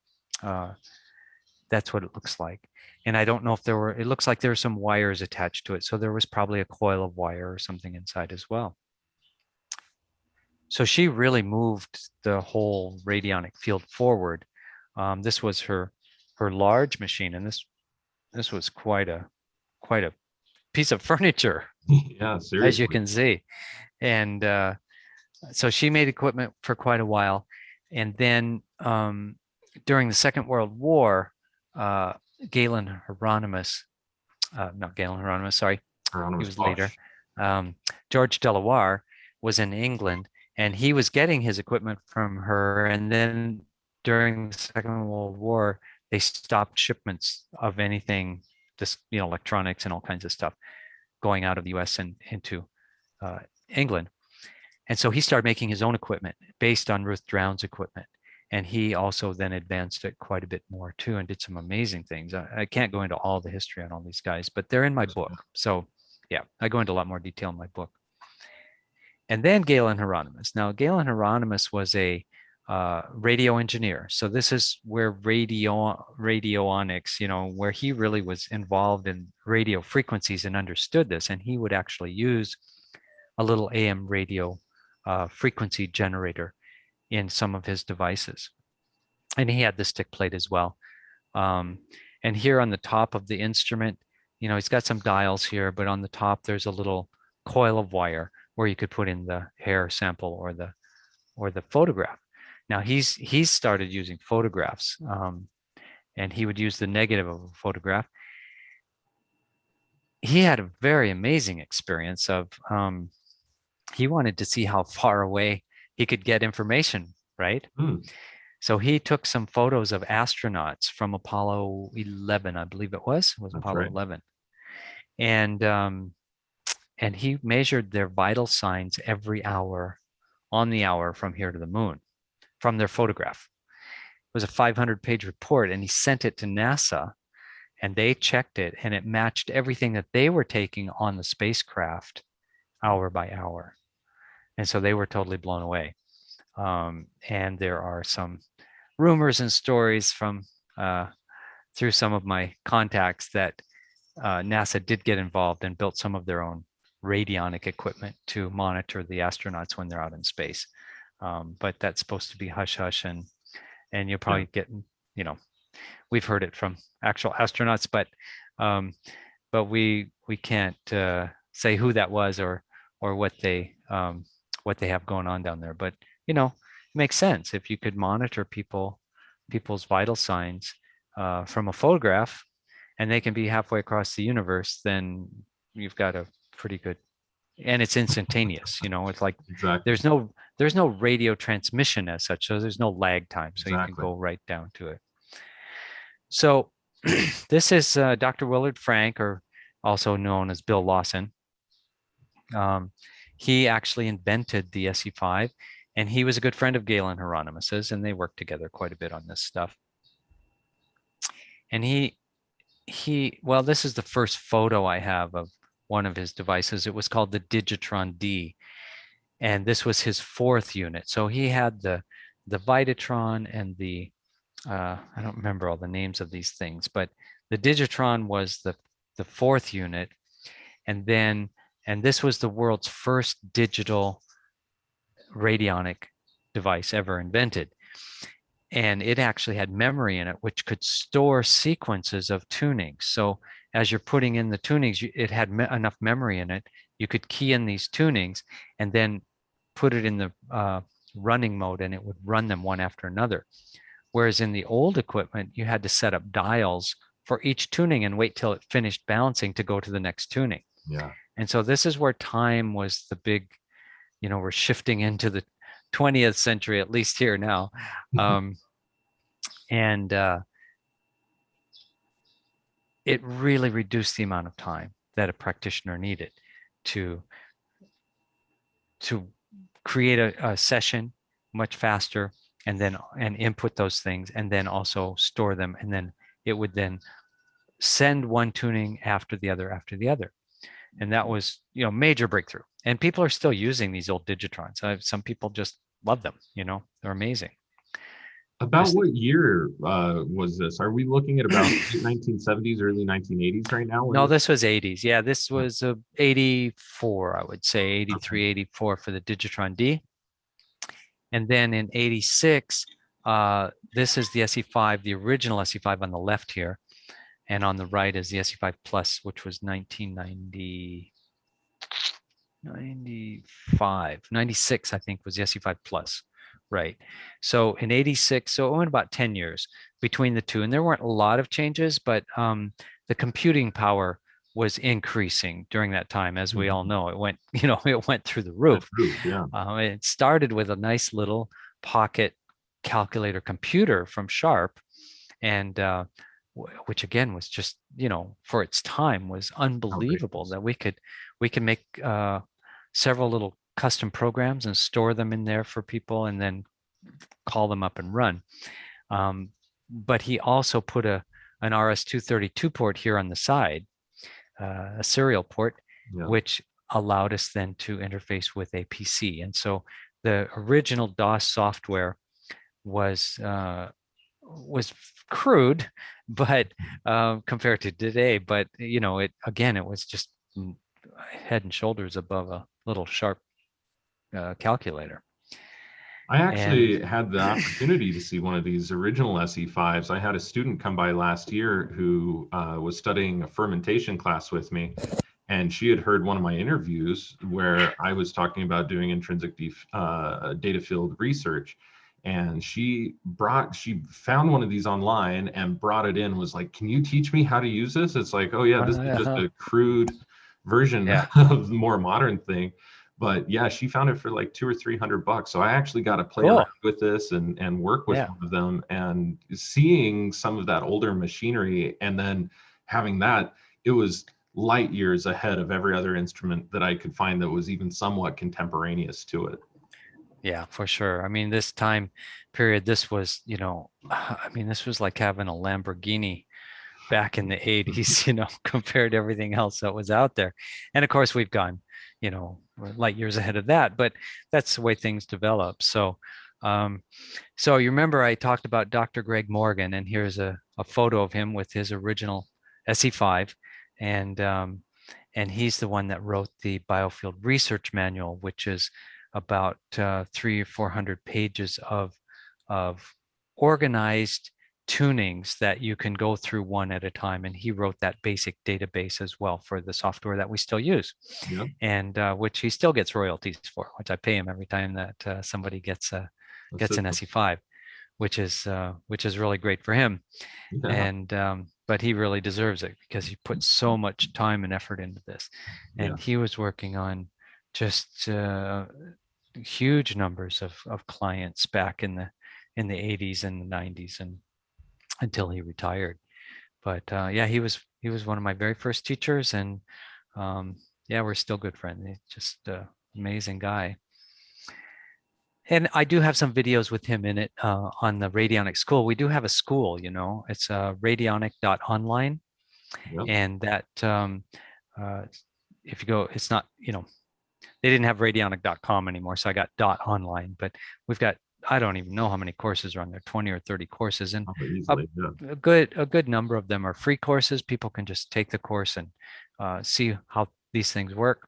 that's what it looks like. And I don't know if it looks like there were some wires attached to it. So there was probably a coil of wire or something inside as well. So she really moved the whole radionic field forward. This was her large machine, and this was quite a piece of furniture. Yeah, seriously. As you can see. And so she made equipment for quite a while. And then during the Second World War, Galen Hieronymus, not Galen Hieronymus, sorry, Hieronymus he was Bosch. later. George Delaware was in England, and he was getting his equipment from her. And then during the Second World War, they stopped shipments of anything, just electronics and all kinds of stuff, going out of the U.S. and into England. And so he started making his own equipment based on Ruth Drown's equipment. And he also then advanced it quite a bit more too, and did some amazing things. I can't go into all the history on all these guys, but they're in my book. So yeah, I go into a lot more detail in my book. And then Galen Hieronymus. Now, Galen Hieronymus was a radio engineer. So this is where radionics, where he really was involved in radio frequencies and understood this. And he would actually use a little AM radio frequency generator in some of his devices. And he had the stick plate as well. And here on the top of the instrument, he's got some dials here, but on the top, there's a little coil of wire where you could put in the hair sample or the photograph. Now he's started using photographs, and he would use the negative of a photograph. he had a very amazing experience of he wanted to see how far away he could get information, right? Hmm, So he took some photos of astronauts from Apollo 11, I believe it was that's Apollo right. 11, and he measured their vital signs every hour on the hour from here to the moon from their photograph. It was a 500-page report, and he sent it to NASA, and they checked it, and it matched everything that they were taking on the spacecraft hour by hour. And so they were totally blown away. And there are some rumors and stories from through some of my contacts that NASA did get involved and built some of their own radionic equipment to monitor the astronauts when they're out in space. But that's supposed to be hush hush, and you'll Yeah. probably get, you know, we've heard it from actual astronauts, um, but we can't say who that was or what they have going on down there. But you know, it makes sense if you could monitor people's vital signs from a photograph, and they can be halfway across the universe. Then you've got a pretty good, and it's instantaneous. You know, it's like Exactly. there's no radio transmission as such, so there's no lag time, so you can Exactly. go right down to it. So this is Dr. Willard Frank, or also known as Bill Lawson. Um, he actually invented the SE-5, and he was a good friend of Galen Hieronymus's, and they worked together quite a bit on this stuff. And well, this is the first photo I have of one of his devices. It was called the Digitron D, and this was his fourth unit. So he had the Vitatron and the I don't remember all the names of these things, but the Digitron was the fourth unit, and this was the world's first digital radionic device ever invented. And it actually had memory in it, which could store sequences of tunings. So as you're putting in the tunings, it had enough memory in it. You could key in these tunings and then put it in the running mode, and it would run them one after another. Whereas in the old equipment, you had to set up dials for each tuning and wait till it finished balancing to go to the next tuning. Yeah. And so this is where time was the big, we're shifting into the 20th century, at least here now. And it really reduced the amount of time that a practitioner needed to create a session much faster, and input those things, and then also store them, and then it would then send one tuning after the other. And that was, major breakthrough. And people are still using these old Digitrons. Some people just love them. They're amazing. About what year was this? Are we looking at about late 1970s, early 1980s right now? No, this was 80s. Yeah, this was 84, I would say, 83, Okay. 84 for the Digitron D. And then in 86, this is the SE-5, the original SE-5 on the left here. And on the right is the SE-5 Plus, which was 1990, 95, 96, I think, was the SE-5 Plus. Right. So in 86, so it went about 10 years between the two. And there weren't a lot of changes, but the computing power was increasing during that time. As we all know, it went, it went through the roof. Yeah. It started with a nice little pocket calculator computer from Sharp, and which again was just, for its time was unbelievable that we could make several little custom programs and store them in there for people and then call them up and run. But he also put an RS-232 port here on the side, a serial port, which allowed us then to interface with a PC. And so the original DOS software was crude, but compared to today, but it was just head and shoulders above a little Sharp calculator. I actually had the opportunity to see one of these original SE-5s. I had a student come by last year who was studying a fermentation class with me, and she had heard one of my interviews where I was talking about doing intrinsic data field research. And she found one of these online and brought it in, was like, can you teach me how to use this? It's like, oh yeah, this is just a crude version of the more modern thing. But yeah, she found it for like $200 or $300. So I actually got to play around with this and work with one of them, and seeing some of that older machinery, and then having that, it was light years ahead of every other instrument that I could find that was even somewhat contemporaneous to it. Yeah, for sure. I mean, this time period, this was, I mean, this was like having a Lamborghini back in the 80s, compared to everything else that was out there. And of course, we've gone, we're light years ahead of that, but that's the way things develop. So you remember I talked about Dr. Greg Morgan, and here's a photo of him with his original SE-5. And he's the one that wrote the Biofield Research Manual, which is about 300 or 400 pages of organized tunings that you can go through one at a time. And he wrote that basic database as well for the software that we still use, and which he still gets royalties for, which I pay him every time that somebody gets an SE-5, which is really great for him. And but he really deserves it, because he put so much time and effort into this, and he was working on just huge numbers of clients back in the 80s and the 90s, and until he retired. But yeah, he was one of my very first teachers, and yeah, we're still good friends. He's just amazing guy. And I do have some videos with him in it on the Radionics School. We do have a school, it's radionic.online. And that if you go, it's not, they didn't have radionic.com anymore, so I got .online, but we've got, I don't even know how many courses are on there, 20 or 30 courses, and a good number of them are free courses. People can just take the course and see how these things work.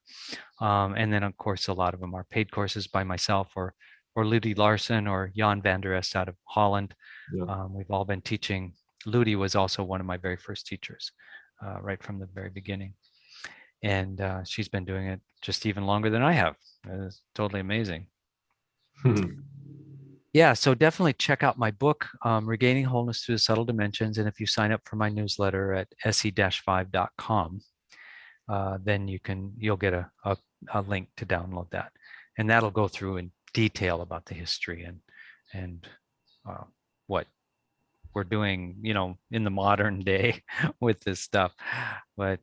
And then of course, a lot of them are paid courses by myself or Ludi Larson or Jan van der Est out of Holland. We've all been teaching. Ludi was also one of my very first teachers, right from the very beginning. And she's been doing it just even longer than I have. It's totally amazing. Yeah, so definitely check out my book, Regaining Wholeness Through the Subtle Dimensions. And if you sign up for my newsletter at se-5.com, then you'll get a link to download that. And that'll go through in detail about the history and what we're doing, in the modern day with this stuff. But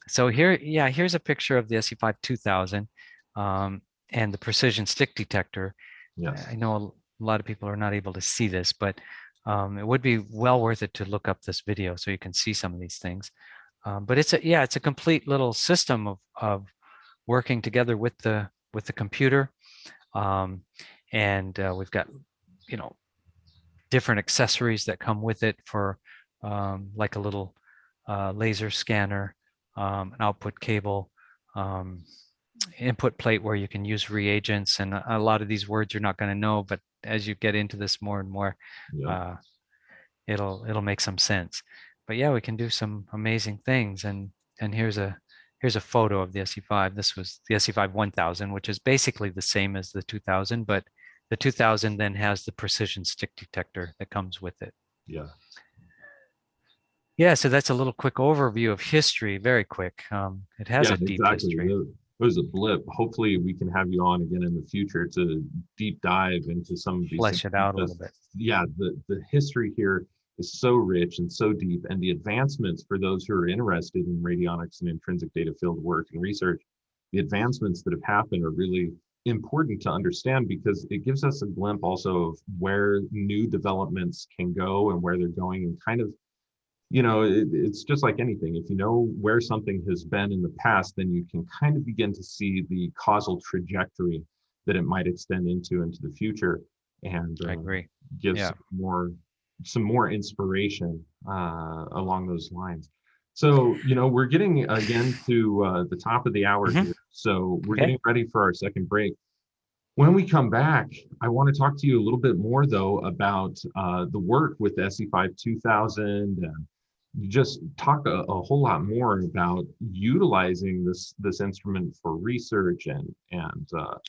so here's a picture of the SE-5 2000 and the precision stick detector. I know a lot of people are not able to see this, but it would be well worth it to look up this video so you can see some of these things. But it's a complete little system of working together with the computer, and we've got different accessories that come with it for like a little laser scanner, an output cable, input plate where you can use reagents, and a lot of these words you're not going to know, but as you get into this more and more, it'll make some sense. But yeah, we can do some amazing things. And here's a photo of the SE-5. This was the SE-5 1000, which is basically the same as the 2000, but the 2000 then has the precision stick detector that comes with it. Yeah, so that's a little quick overview of history, very quick. It has a deep history. It was a blip. Hopefully we can have you on again in the future to deep dive into some of these flesh it out a little bit. Yeah, the history here is so rich and so deep, and the advancements for those who are interested in radionics and intrinsic data field work and research, the advancements that have happened are really important to understand, because it gives us a glimpse also of where new developments can go and where they're going, and kind of, it's just like anything. If you know where something has been in the past, then you can kind of begin to see the causal trajectory that it might extend into the future, and I agree. Give some more inspiration along those lines. So, we're getting again to the top of the hour here. So we're getting ready for our second break. When we come back, I want to talk to you a little bit more, though, about the work with SE-5 2000 and just talk a whole lot more about utilizing this instrument for research and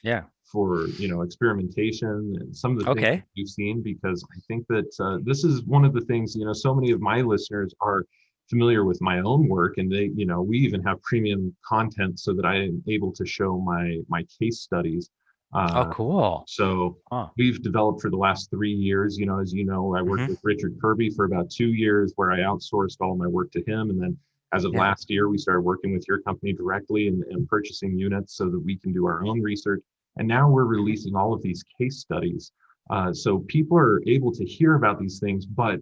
Yeah. for experimentation and some of the things that Okay. you've seen, because I think that this is one of the things, so many of my listeners are familiar with my own work, and they, we even have premium content so that I am able to show my case studies. Oh, uh, cool. so Oh. we've developed for the last 3 years, as you know, I worked with Richard Kirby for about 2 years, where I outsourced all my work to him. And then as of Yeah. last year, we started working with your company directly and purchasing units so that we can do our own research. And now we're releasing all of these case studies. So people are able to hear about these things, but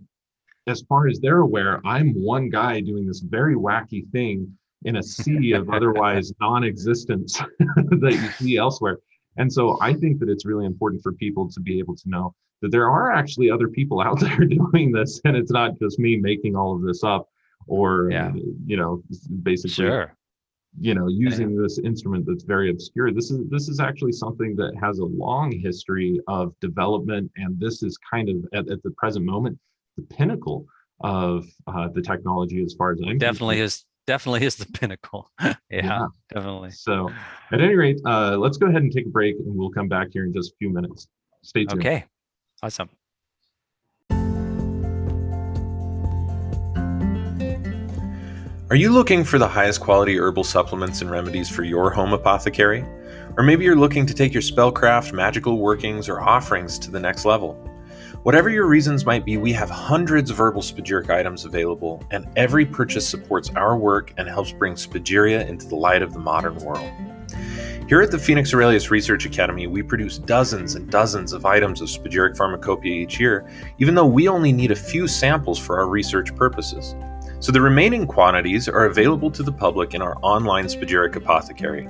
as far as they're aware, I'm one guy doing this very wacky thing in a sea of otherwise non-existence that you see elsewhere. And so I think that it's really important for people to be able to know that there are actually other people out there doing this, and it's not just me making all of this up, or Yeah. basically Sure. using this instrument that's very obscure. This is actually something that has a long history of development, and this is kind of at the present moment the pinnacle of the technology, as far as I'm Definitely concerned. is the pinnacle. Yeah, Yeah. definitely. So at any rate, let's go ahead and take a break, and we'll come back here in just a few minutes. Stay tuned. Okay. Awesome. Are you looking for the highest quality herbal supplements and remedies for your home apothecary? Or maybe you're looking to take your spellcraft, magical workings, or offerings to the next level. Whatever your reasons might be, we have hundreds of herbal spagyric items available, and every purchase supports our work and helps bring spagyria into the light of the modern world. Here at the Phoenix Aurelius Research Academy, we produce dozens and dozens of items of spagyric pharmacopoeia each year, even though we only need a few samples for our research purposes. So the remaining quantities are available to the public in our online spagyric apothecary.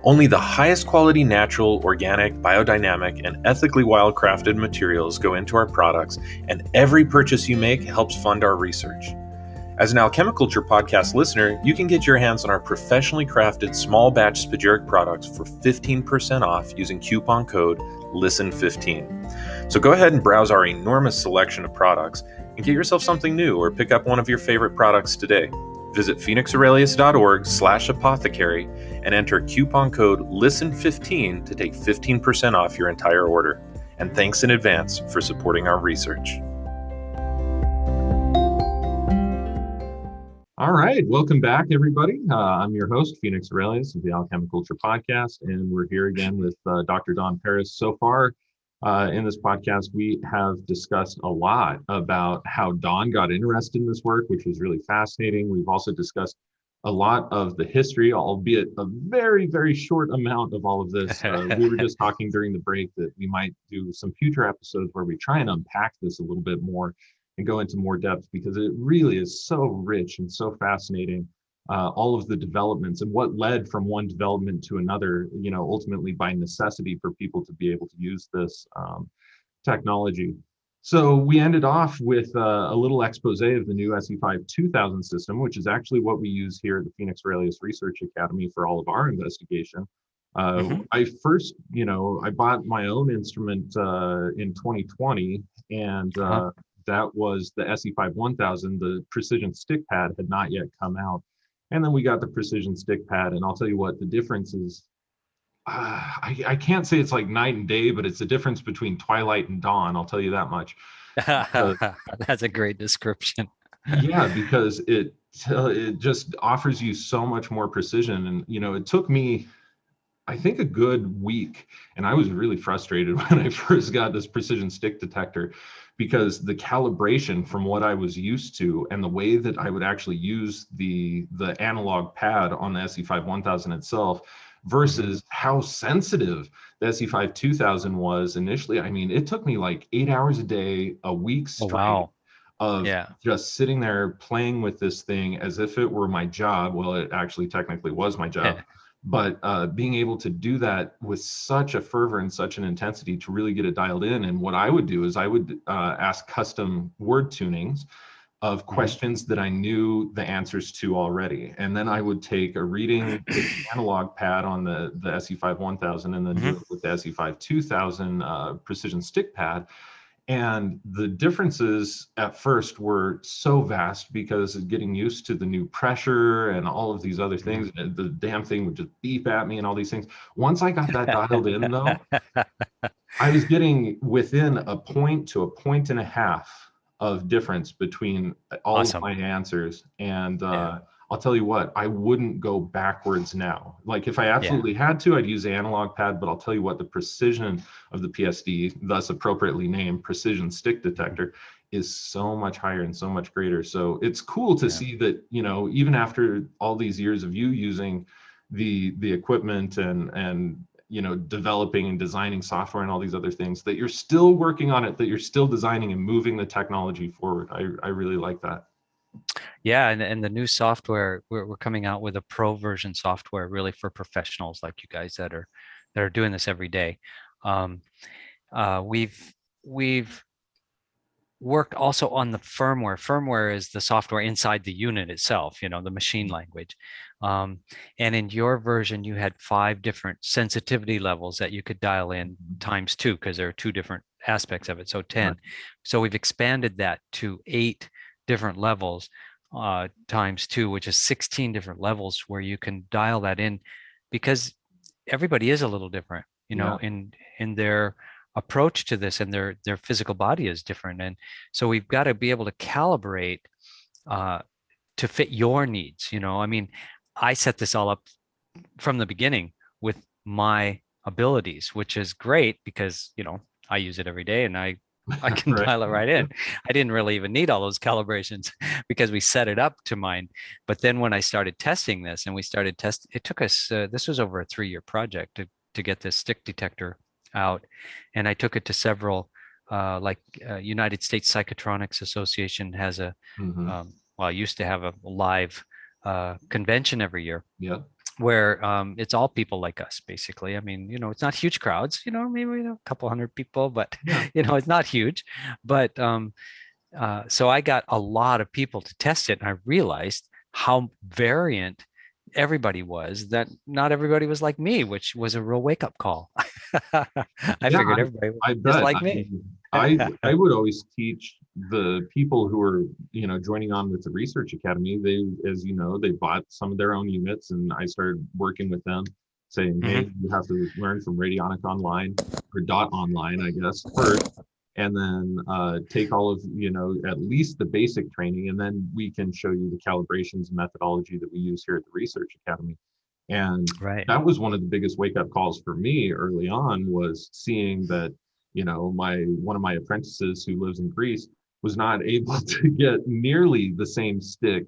Only the highest quality natural, organic, biodynamic, and ethically wildcrafted materials go into our products, and every purchase you make helps fund our research. As an Alchemi-Culture podcast listener, you can get your hands on our professionally crafted small batch spagyric products for 15% off using coupon code LISTEN15. So go ahead and browse our enormous selection of products and get yourself something new, or pick up one of your favorite products today. Visit phoenixaurelius.org/apothecary and enter coupon code LISTEN15 to take 15% off your entire order. And thanks in advance for supporting our research. All right, welcome back, everybody. I'm your host, Phoenix Aurelius of the Alchemi-Culture podcast, and we're here again with Dr. Don Paris. So far in this podcast, we have discussed a lot about how Don got interested in this work, which was really fascinating. We've also discussed a lot of the history, albeit a very, very short amount of all of this. We were just talking during the break that we might do some future episodes where we try and unpack this a little bit more and go into more depth, because it really is so rich and so fascinating. All of the developments and what led from one development to another, ultimately by necessity for people to be able to use this technology. So we ended off with a little expose of the new SE-5 2000 system, which is actually what we use here at the Phoenix Aurelius Research Academy for all of our investigation. I first, I bought my own instrument in 2020, and that was the SE-5 1000. The precision stick pad had not yet come out. And then we got the precision stick pad, and I'll tell you what, the difference is, I can't say it's like night and day, but it's the difference between twilight and dawn. I'll tell you that much. That's a great description. Yeah, because it just offers you so much more precision. And, it took me, I think, a good week, and I was really frustrated when I first got this precision stick detector, because the calibration from what I was used to and the way that I would actually use the analog pad on the SE-5 1000 itself versus how sensitive the SE-5 2000 was initially. I mean, it took me like 8 hours a day, a week straight of just sitting there playing with this thing as if it were my job. Well, it actually technically was my job. But being able to do that with such a fervor and such an intensity to really get it dialed in. And what I would do is I would ask custom word tunings of questions that I knew the answers to already. And then I would take a reading with the analog pad on the SE-5 1000 and then do it with the SE-5 2000 precision stick pad. And the differences at first were so vast because of getting used to the new pressure and all of these other things. And the damn thing would just beep at me and all these things. Once I got that dialed in, though, I was getting within a point to a point and a half of difference between all of Awesome. my answers. And Yeah. I'll tell you what, I wouldn't go backwards now. Like if I Yeah. absolutely had to, I'd use the analog pad, but I'll tell you what, the precision of the PSD, thus appropriately named precision stick detector, is so much higher and so much greater. So it's cool to Yeah. see that, you know, even after all these years of you using the equipment and you know, developing and designing software and all these other things, that you're still working on it, that you're still designing and moving the technology forward. I really like that. Yeah, and the new software, we're coming out with a pro version software really for professionals like you guys that are doing this every day. Um, we've worked also on the firmware. Firmware is the software inside the unit itself, you know, the machine language. And in your version, you had 5 different sensitivity levels that you could dial in times 2, because there are 2 different aspects of it, so 10. Right. So we've expanded that to 8 different levels times 2, which is 16 different levels where you can dial that in, because everybody is a little different, you know, Yeah. in their approach to this, and their physical body is different. And so we've got to be able to calibrate uh, to fit your needs. You know, I mean, I set this all up from the beginning with my abilities, which is great because, you know, I use it every day and I can Right. dial it right in. I didn't really even need all those calibrations because we set it up to mine. But then when I started testing this, and we started test, it took us, this was over a 3-year project to get this stick detector out. And I took it to several, United States Psychotronics Association has a, Mm-hmm. well, I used to have a live convention every year Yeah. where it's all people like us, basically. I mean, you know, it's not huge crowds, you know, maybe a couple hundred people, but, Yeah. you know, it's not huge. But so I got a lot of people to test it, and I realized how variant everybody was, that not everybody was like me, which was a real wake up call. I Yeah, figured everybody was I just bet. like me. I would always teach the people who are, you know, joining on with the research academy. They, as you know, they bought some of their own units, and I started working with them, saying, Mhm. hey, you have to learn from Radionic Online or Dot Online, I guess, first, and then take all of, you know, at least the basic training, and then we can show you the calibrations and methodology that we use here at the research academy. And Right. that was one of the biggest wake up calls for me early on, was seeing that, you know, my one of my apprentices who lives in Greece was not able to get nearly the same stick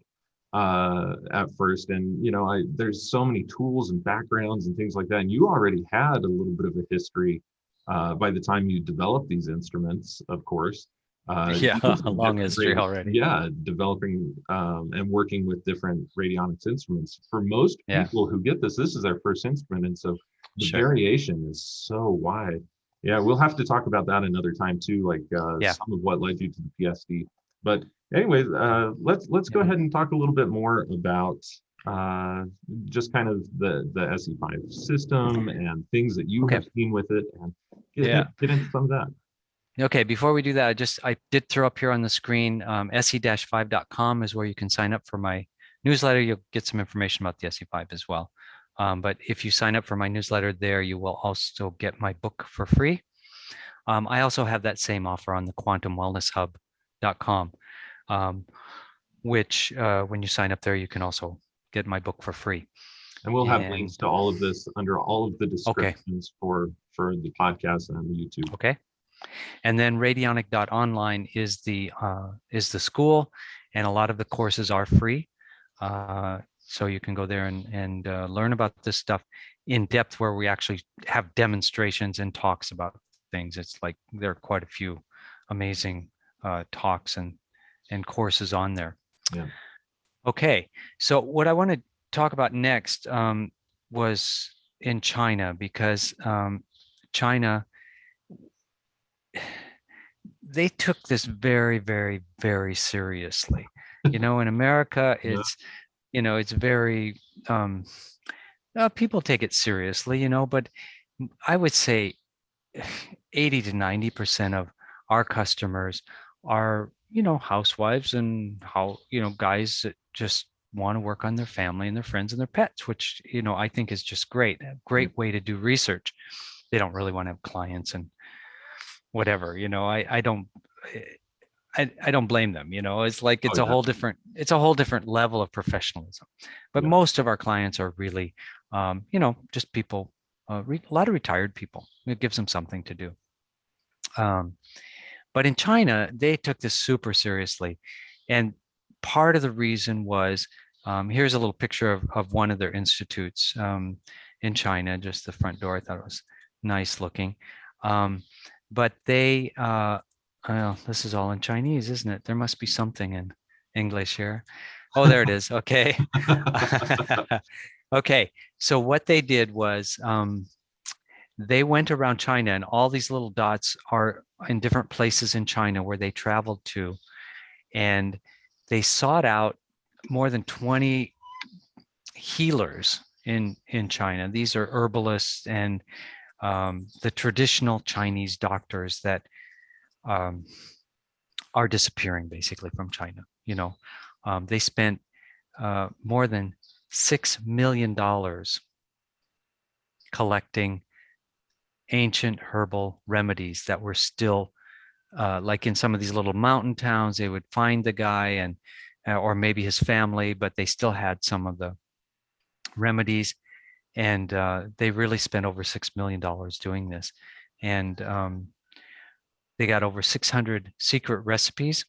at first. And, you know, there's so many tools and backgrounds and things like that. And you already had a little bit of a history by the time you developed these instruments, of course. Yeah, Using a long different history already. yeah, developing and working with different radionics instruments. For most Yeah, people who get this is their first instrument, and so the sure. variation is so wide. Yeah, we'll have to talk about that another time too, like Yeah. some of what led you to the PSD. But anyways, let's go Yeah. ahead and talk a little bit more about uh, just kind of the SE-5 system and things that you Okay. have seen with it, and Yeah. get into some of that. Okay, before we do that, I did throw up here on the screen, se-5.com is where you can sign up for my newsletter. You'll get some information about the SE-5 as well. But if you sign up for my newsletter there, you will also get my book for free. I also have that same offer on the quantumwellnesshub.com, which when you sign up there, you can also get my book for free. And we'll have And links to all of this under all of the okay, descriptions for the podcast and the YouTube. okay. And then radionic.online is the school, and a lot of the courses are free. So you can go there and learn about this stuff in depth, where we actually have demonstrations and talks about things. It's like there are quite a few amazing talks and courses on there. Yeah. Okay, so what I want to talk about next was in China, because China, they took this very, very, very seriously. You know, in America, Yeah. it's very, people take it seriously, you know, but I would say 80 to 90% our customers are, housewives and guys that just want to work on their family and their friends and their pets, which, I think is just great. A great way to do research. They don't really want to have clients and whatever, I don't blame them. It's like it's a whole different level of professionalism. But most of our clients are really, just people, a lot of retired people. It gives them something to do. But in China, they took this super seriously, and part of the reason was, here's a little picture of one of their institutes in China, just the front door. I thought it was nice looking. But they, this is all in Chinese, isn't it? There must be something in English here. Oh, there it is. Okay. Okay. So what they did was they went around China, and all these little dots are in different places in China where they traveled to. And they sought out more than 20 healers in China. These are herbalists and the traditional Chinese doctors that are disappearing basically from China. They spent more than $6 million collecting ancient herbal remedies that were still like in some of these little mountain towns. They would find the guy and or maybe his family, but they still had some of the remedies. And they really spent over $6 million doing this. And they got over 600 secret recipes.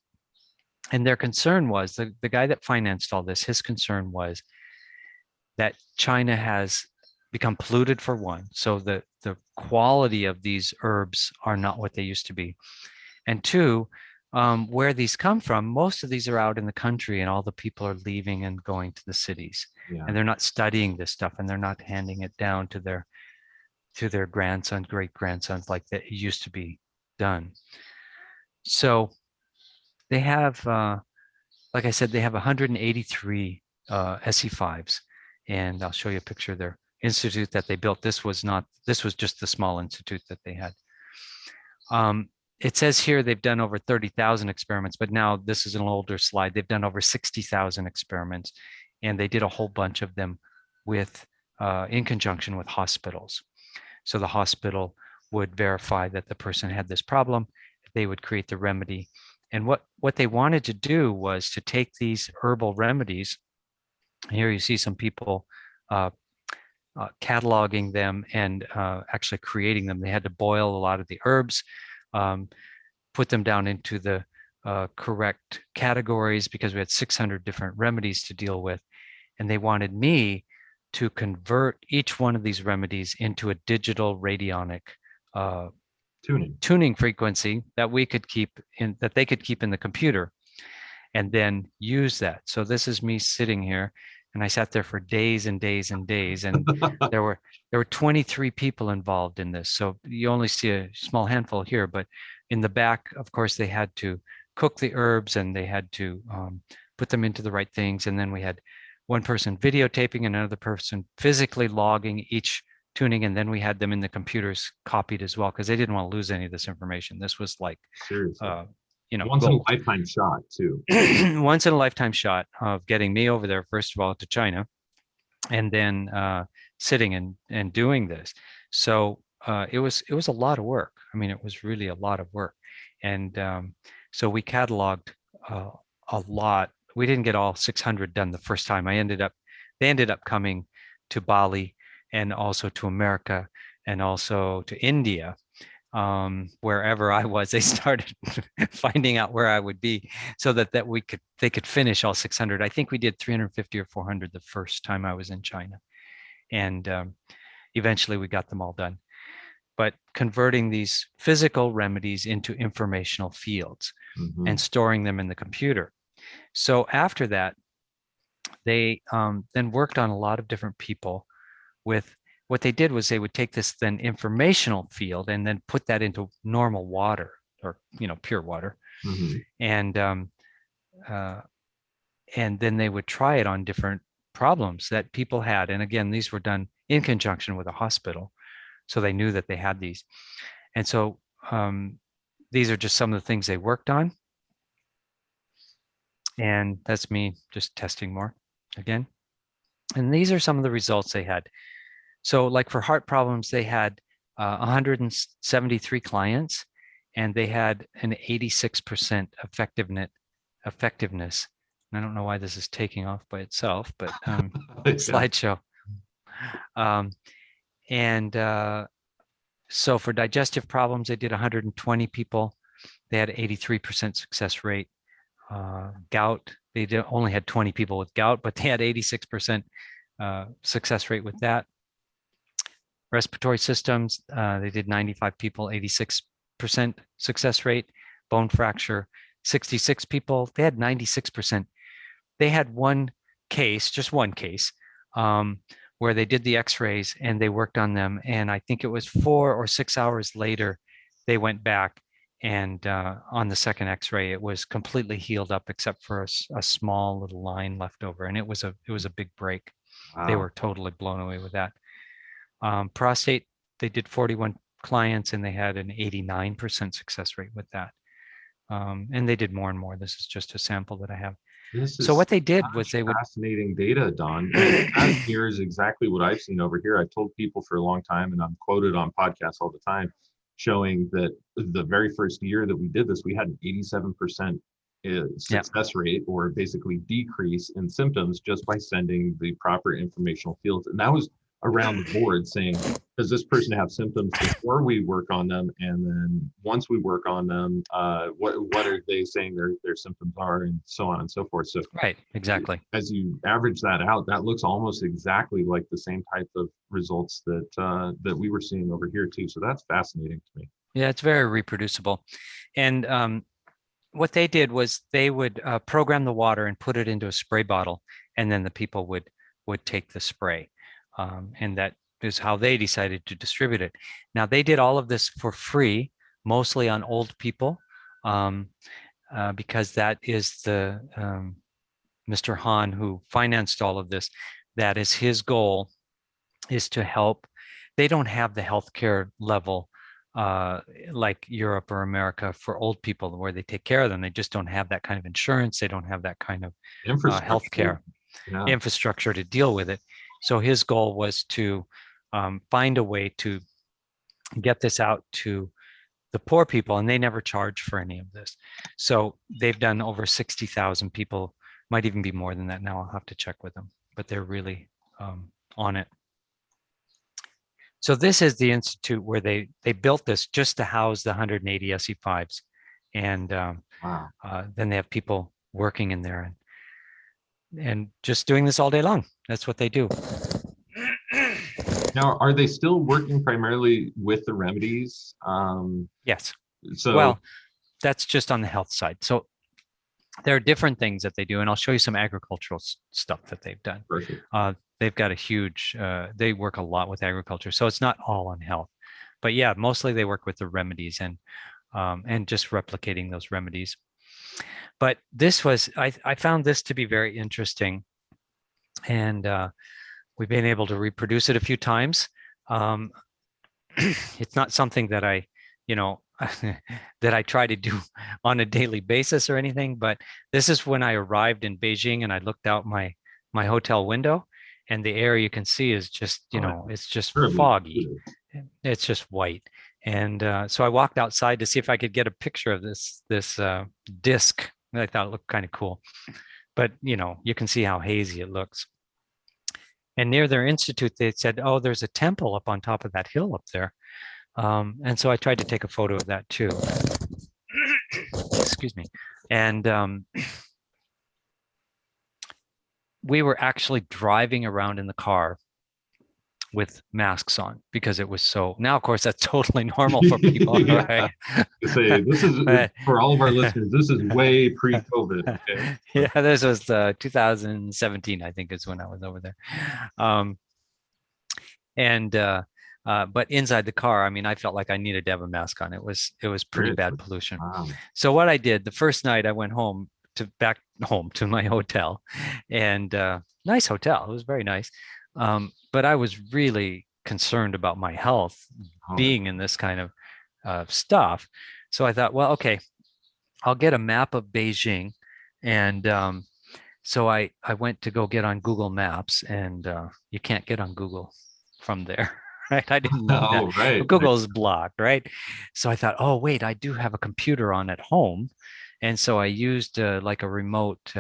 And their concern was, the guy that financed all this, his concern was that China has become polluted, for one. So the quality of these herbs are not what they used to be. And two, where these come from, most of these are out in the country, and all the people are leaving and going to the cities. And they're not studying this stuff, and they're not handing it down to their grandsons, great grandsons, like that used to be done. So they have, like I said, they have 183 SE-5s, and I'll show you a picture of their institute that they built. This was just the small institute that they had. It says here they've done over 30,000 experiments, but now this is an older slide. They've done over 60,000 experiments, and they did a whole bunch of them with in conjunction with hospitals. So the hospital would verify that the person had this problem. They would create the remedy. And what they wanted to do was to take these herbal remedies. Here you see some people cataloging them and actually creating them. They had to boil a lot of the herbs, put them down into the correct categories, because we had 600 different remedies to deal with. And they wanted me to convert each one of these remedies into a digital radionic tuning frequency that we could keep in, that they could keep in the computer, and then use that. So this is me sitting here, and I sat there for days and days and days, and there were 23 people involved in this. So you only see a small handful here, but in the back, of course, they had to cook the herbs, and they had to put them into the right things. And then we had one person videotaping and another person physically logging each tuning, and then we had them in the computers copied as well, because they didn't want to lose any of this information. This was like, once in a lifetime shot too. Once in a lifetime shot of getting me over there, first of all, to China, and then sitting and doing this. So it was a lot of work. I mean, it was really a lot of work. And so we cataloged a lot. We didn't get all 600 done the first time. They ended up coming to Bali, and also to America, and also to India. Wherever I was, they started finding out where I would be, so that they could finish all 600. I think we did 350 or 400 the first time I was in China, and eventually we got them all done. But converting these physical remedies into informational fields and storing them in the computer. So after that, they then worked on a lot of different people. With what they did was they would take this then informational field and then put that into normal water, or pure water, and then they would try it on different problems that people had. And again, these were done in conjunction with a hospital, so they knew that they had these. And so these are just some of the things they worked on. And that's me just testing more again. And these are some of the results they had. So like for heart problems, they had 173 clients, and they had an 86% effectiveness. And I don't know why this is taking off by itself, but slideshow. So for digestive problems, they did 120 people. They had 83% success rate. Gout, they only had 20 people with gout, but they had 86% success rate with that. Respiratory systems, they did 95 people, 86% success rate. Bone fracture, 66 people, they had 96%. They had one case, just one case, where they did the x-rays and they worked on them. And I think it was 4 or 6 hours later, they went back, and on the second x-ray, it was completely healed up except for a small little line left over. And it was a big break. Wow. They were totally blown away with that. Prostate, they did 41 clients and they had an 89% success rate with that. And they did more and more. This is just a sample that I have. So what they did was they would— fascinating data, Don. That mirrors exactly what I've seen over here. I've told people for a long time, and I'm quoted on podcasts all the time, showing that the very first year that we did this, we had an 87% success rate, or basically decrease in symptoms, just by sending the proper informational fields. And that was around the board, saying, does this person have symptoms before we work on them, and then once we work on them, what are they saying their symptoms are, and so on and so forth. So right, exactly. As you average that out, that looks almost exactly like the same type of results that that we were seeing over here too. So that's fascinating to me. Yeah, it's very reproducible. And what they did was they would program the water and put it into a spray bottle, and then the people would take the spray. And that is how they decided to distribute it. Now, they did all of this for free, mostly on old people, because that is the Mr. Hahn, who financed all of this. That is his goal, is to help. They don't have the healthcare level like Europe or America for old people, where they take care of them. They just don't have that kind of insurance. They don't have that kind of healthcare infrastructure to deal with it. So his goal was to find a way to get this out to the poor people, and they never charge for any of this. So they've done over 60,000 people, might even be more than that now. I'll have to check with them, but they're really on it. So this is the institute where they built this just to house the 180 SE-5s, and then they have people working in there and just doing this all day long. That's what they do. Now, are they still working primarily with the remedies? Yes. So, well, that's just on the health side. So there are different things that they do, and I'll show you some agricultural stuff that they've done. Perfect. They've got a huge, they work a lot with agriculture, so it's not all on health. But yeah, mostly they work with the remedies and just replicating those remedies. But this was, I found this to be very interesting, and we've been able to reproduce it a few times. It's not something that I, that I try to do on a daily basis or anything, but this is when I arrived in Beijing and I looked out my hotel window, and the air you can see is just, it's just foggy. It's just white. And so I walked outside to see if I could get a picture of this disc. I thought it looked kind of cool, but you can see how hazy it looks. And near their institute, they said, oh, there's a temple up on top of that hill up there. And so I tried to take a photo of that too. Excuse me. And we were actually driving around in the car with masks on because it was so. Now, of course, that's totally normal for people. Yeah. Right? Say, this is for all of our listeners. This is way pre-COVID. Okay? Yeah, this was 2017, I think, is when I was over there. But inside the car, I mean, I felt like I needed to have a mask on. It was pretty bad pollution. Wow. So what I did the first night, I went back home to my hotel, and nice hotel. It was very nice. But I was really concerned about my health being in this kind of stuff. So I thought, well, okay, I'll get a map of Beijing. And so I went to go get on Google Maps, and you can't get on Google from there. Right. I didn't know that. Oh, right. Google's blocked, right? So I thought, oh, wait, I do have a computer on at home. And so I used like a remote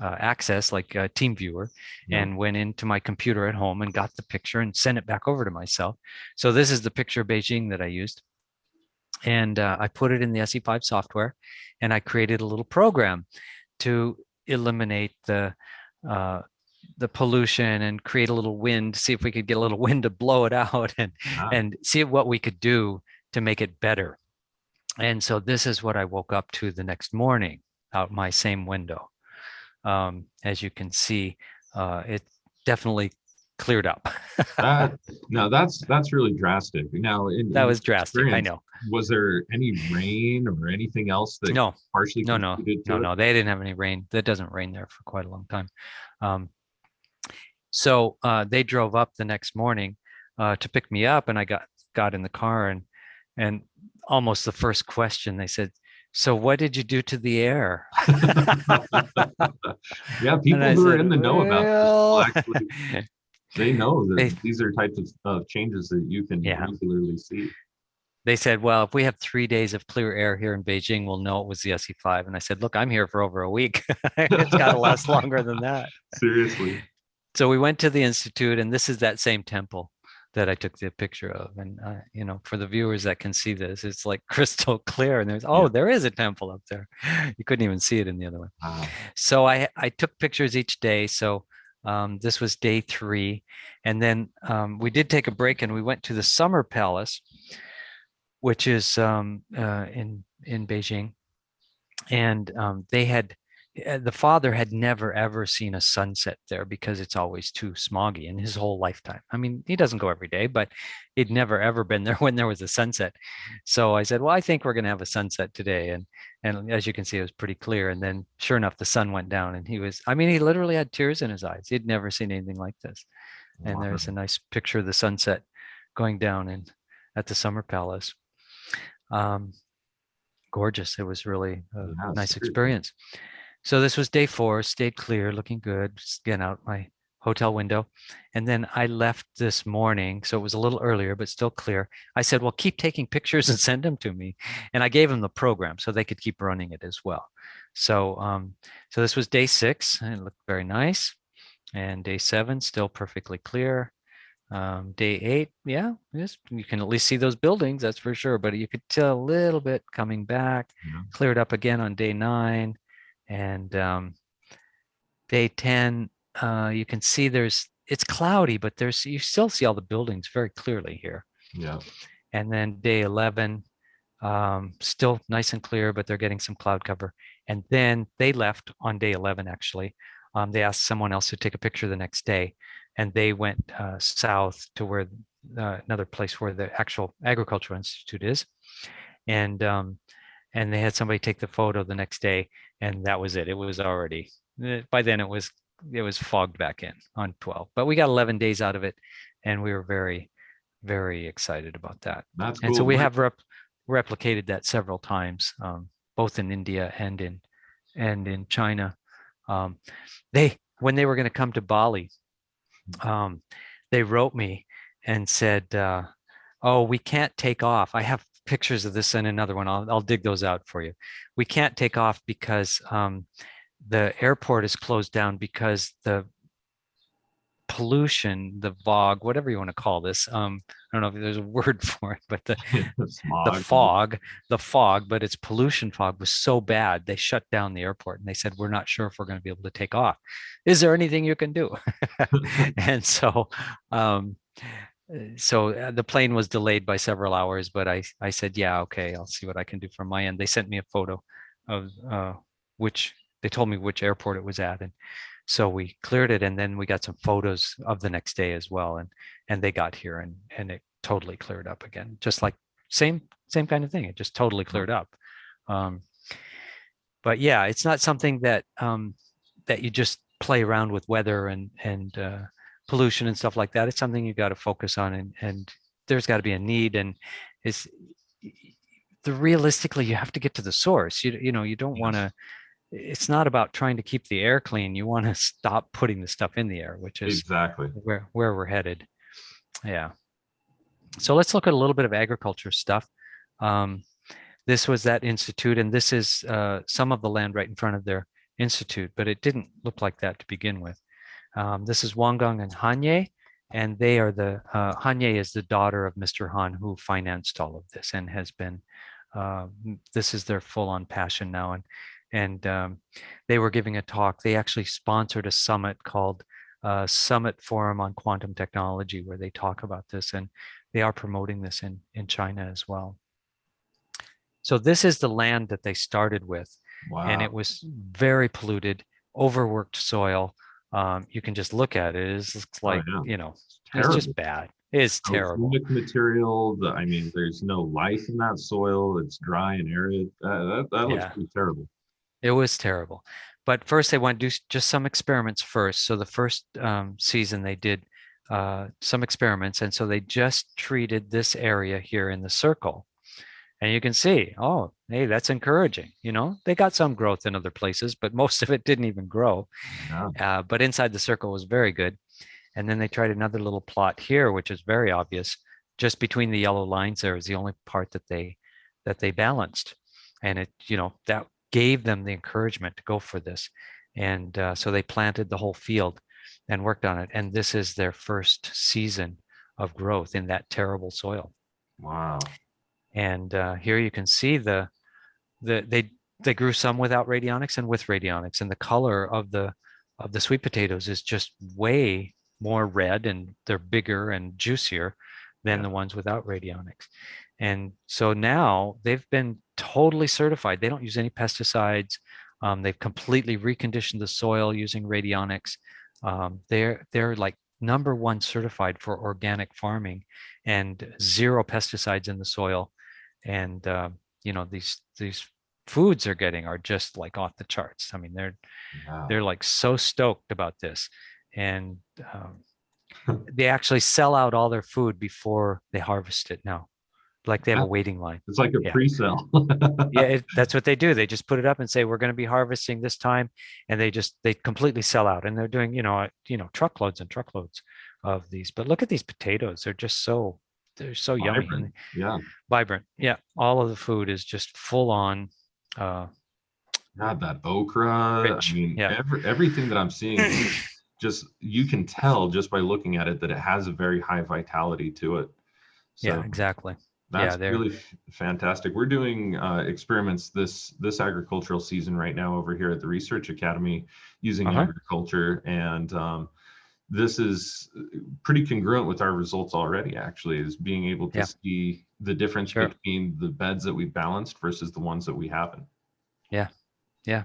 access, like a TeamViewer, Yeah. and went into my computer at home and got the picture and sent it back over to myself. So this is the picture of Beijing that I used. And I put it in the SE-5 software, and I created a little program to eliminate uh, the pollution and create a little wind, see if we could get a little wind to blow it out, and see what we could do to make it better. And so this is what I woke up to the next morning out my same window. As you can see, it definitely cleared up. Now that's really drastic. Now, That in was your drastic. I experience, know. was there any rain or anything else that No, partially no, contributed to it? no. They didn't have any rain. That doesn't rain there for quite a long time. So they drove up the next morning to pick me up, and I got in the car, and almost the first question they said, "So what did you do to the air?" Yeah, And people I who are said, in the know about this will "Well," actually, they know they, that these are types of changes that you can yeah, regularly see. they said, "Well, if we have 3 days of clear air here in Beijing, we'll know it was the SE-5." And I said, "Look, I'm here for over a week. It's got to last longer than that." Seriously. So we went to the institute, and this is that same temple that I took the picture of. And you know, for the viewers that can see this, it's like crystal clear. And Yeah. there is a temple up there. You couldn't even see it in the other one. Wow. So I took pictures each day. So this was day 3, and then we did take a break, and we went to the Summer Palace, which is in Beijing, and the father had never ever seen a sunset there because it's always too smoggy in his whole lifetime. I mean, he doesn't go every day, but he'd never ever been there when there was a sunset. So I said, well, I think we're going to have a sunset today. And as you can see, it was pretty clear. And then sure enough, the sun went down, and he literally had tears in his eyes. He'd never seen anything like this. And Wow. there's a nice picture of the sunset going down at the Summer Palace. Gorgeous. It was really a nice Seriously. experience. So this was day 4, stayed clear, looking good, just getting out my hotel window. And then I left this morning, so it was a little earlier, but still clear. I said, well, keep taking pictures and send them to me. And I gave them the program so they could keep running it as well. So, so this was day 6, and it looked very nice. And day 7, still perfectly clear. Day 8, yeah, yes, you can at least see those buildings, that's for sure. But you could tell a little bit coming back, cleared up again on day 9. And day 10, you can see it's cloudy, but you still see all the buildings very clearly here. Yeah. And then day 11, still nice and clear, but they're getting some cloud cover. And then they left on day 11, actually. They asked someone else to take a picture the next day, and they went south to where another place where the actual Agricultural Institute is. And they had somebody take the photo the next day, and that was it. It was already, by then it was fogged back in on 12, but we got 11 days out of it, and we were very, very excited about that. That's cool. And so we have replicated that several times, both in India and in China. When they were going to come to Bali, they wrote me and said, oh, we can't take off. I have pictures of this in another one. I'll dig those out for you. We can't take off because the airport is closed down because the pollution, the fog, whatever you want to call this. I don't know if there's a word for it, but the fog, but it's pollution fog, was so bad they shut down the airport, and they said, we're not sure if we're going to be able to take off. Is there anything you can do? And so the plane was delayed by several hours, but I said, yeah, okay, I'll see what I can do from my end. They sent me a photo of they told me which airport it was at, and so we cleared it, and then we got some photos of the next day as well, and they got here, and it totally cleared up again, just like same kind of thing. It just totally cleared up. But yeah, it's not something that that you just play around with weather and pollution and stuff like that. It's something you got to focus on, and there's got to be a need, and realistically, you have to get to the source. You don't want to. It's not about trying to keep the air clean. You want to stop putting the stuff in the air, which is Exactly. where we're headed. Yeah. So let's look at a little bit of agriculture stuff. This was that institute, and this is some of the land right in front of their institute, but it didn't look like that to begin with. This is Wangang and Hanye, and they are Hanye is the daughter of Mr. Han, who financed all of this and has been, this is their full-on passion now. And they were giving a talk. They actually sponsored a summit called Summit Forum on Quantum Technology, where they talk about this, and they are promoting this in China as well. So this is the land that they started with, and it was very polluted, overworked soil. You can just look at it. It looks like, it's just bad. It's terrible. Material. I mean, there's no life in that soil. It's dry and arid. That looks pretty terrible. It was terrible. But first they went to do just some experiments first. So the first season they did some experiments. And so they just treated this area here in the circle. And you can see, oh, hey, that's encouraging. They got some growth in other places, but most of it didn't even grow. Yeah. But inside the circle was very good. And then they tried another little plot here, which is very obvious. Just between the yellow lines there is the only part that they balanced. And it, that gave them the encouragement to go for this. And so they planted the whole field and worked on it. And this is their first season of growth in that terrible soil. Wow. And here you can see they grew some without radionics and with radionics, and the color of the sweet potatoes is just way more red, and they're bigger and juicier than the ones without radionics. And so now they've been totally certified. They don't use any pesticides. They've completely reconditioned the soil using radionics. They're like #1 certified for organic farming and 0 pesticides in the soil. And these foods they're getting are just like off the charts. I mean, they're like so stoked about this, and they actually sell out all their food before they harvest it now. Like they have a waiting line. It's like a pre-sale. That's what they do. They just put it up and say, we're going to be harvesting this time, and they completely sell out. And they're doing truckloads and truckloads of these. But look at these potatoes. They're just so yummy. Yeah. Vibrant. Yeah. All of the food is just full on. God, that okra. Rich. I mean, everything that I'm seeing, just you can tell just by looking at it that it has a very high vitality to it. So yeah, exactly. That's really fantastic. We're doing experiments this agricultural season right now over here at the Research Academy using agriculture, and this is pretty congruent with our results already. Actually, is being able to see the difference between the beds that we balanced versus the ones that we haven't. Yeah,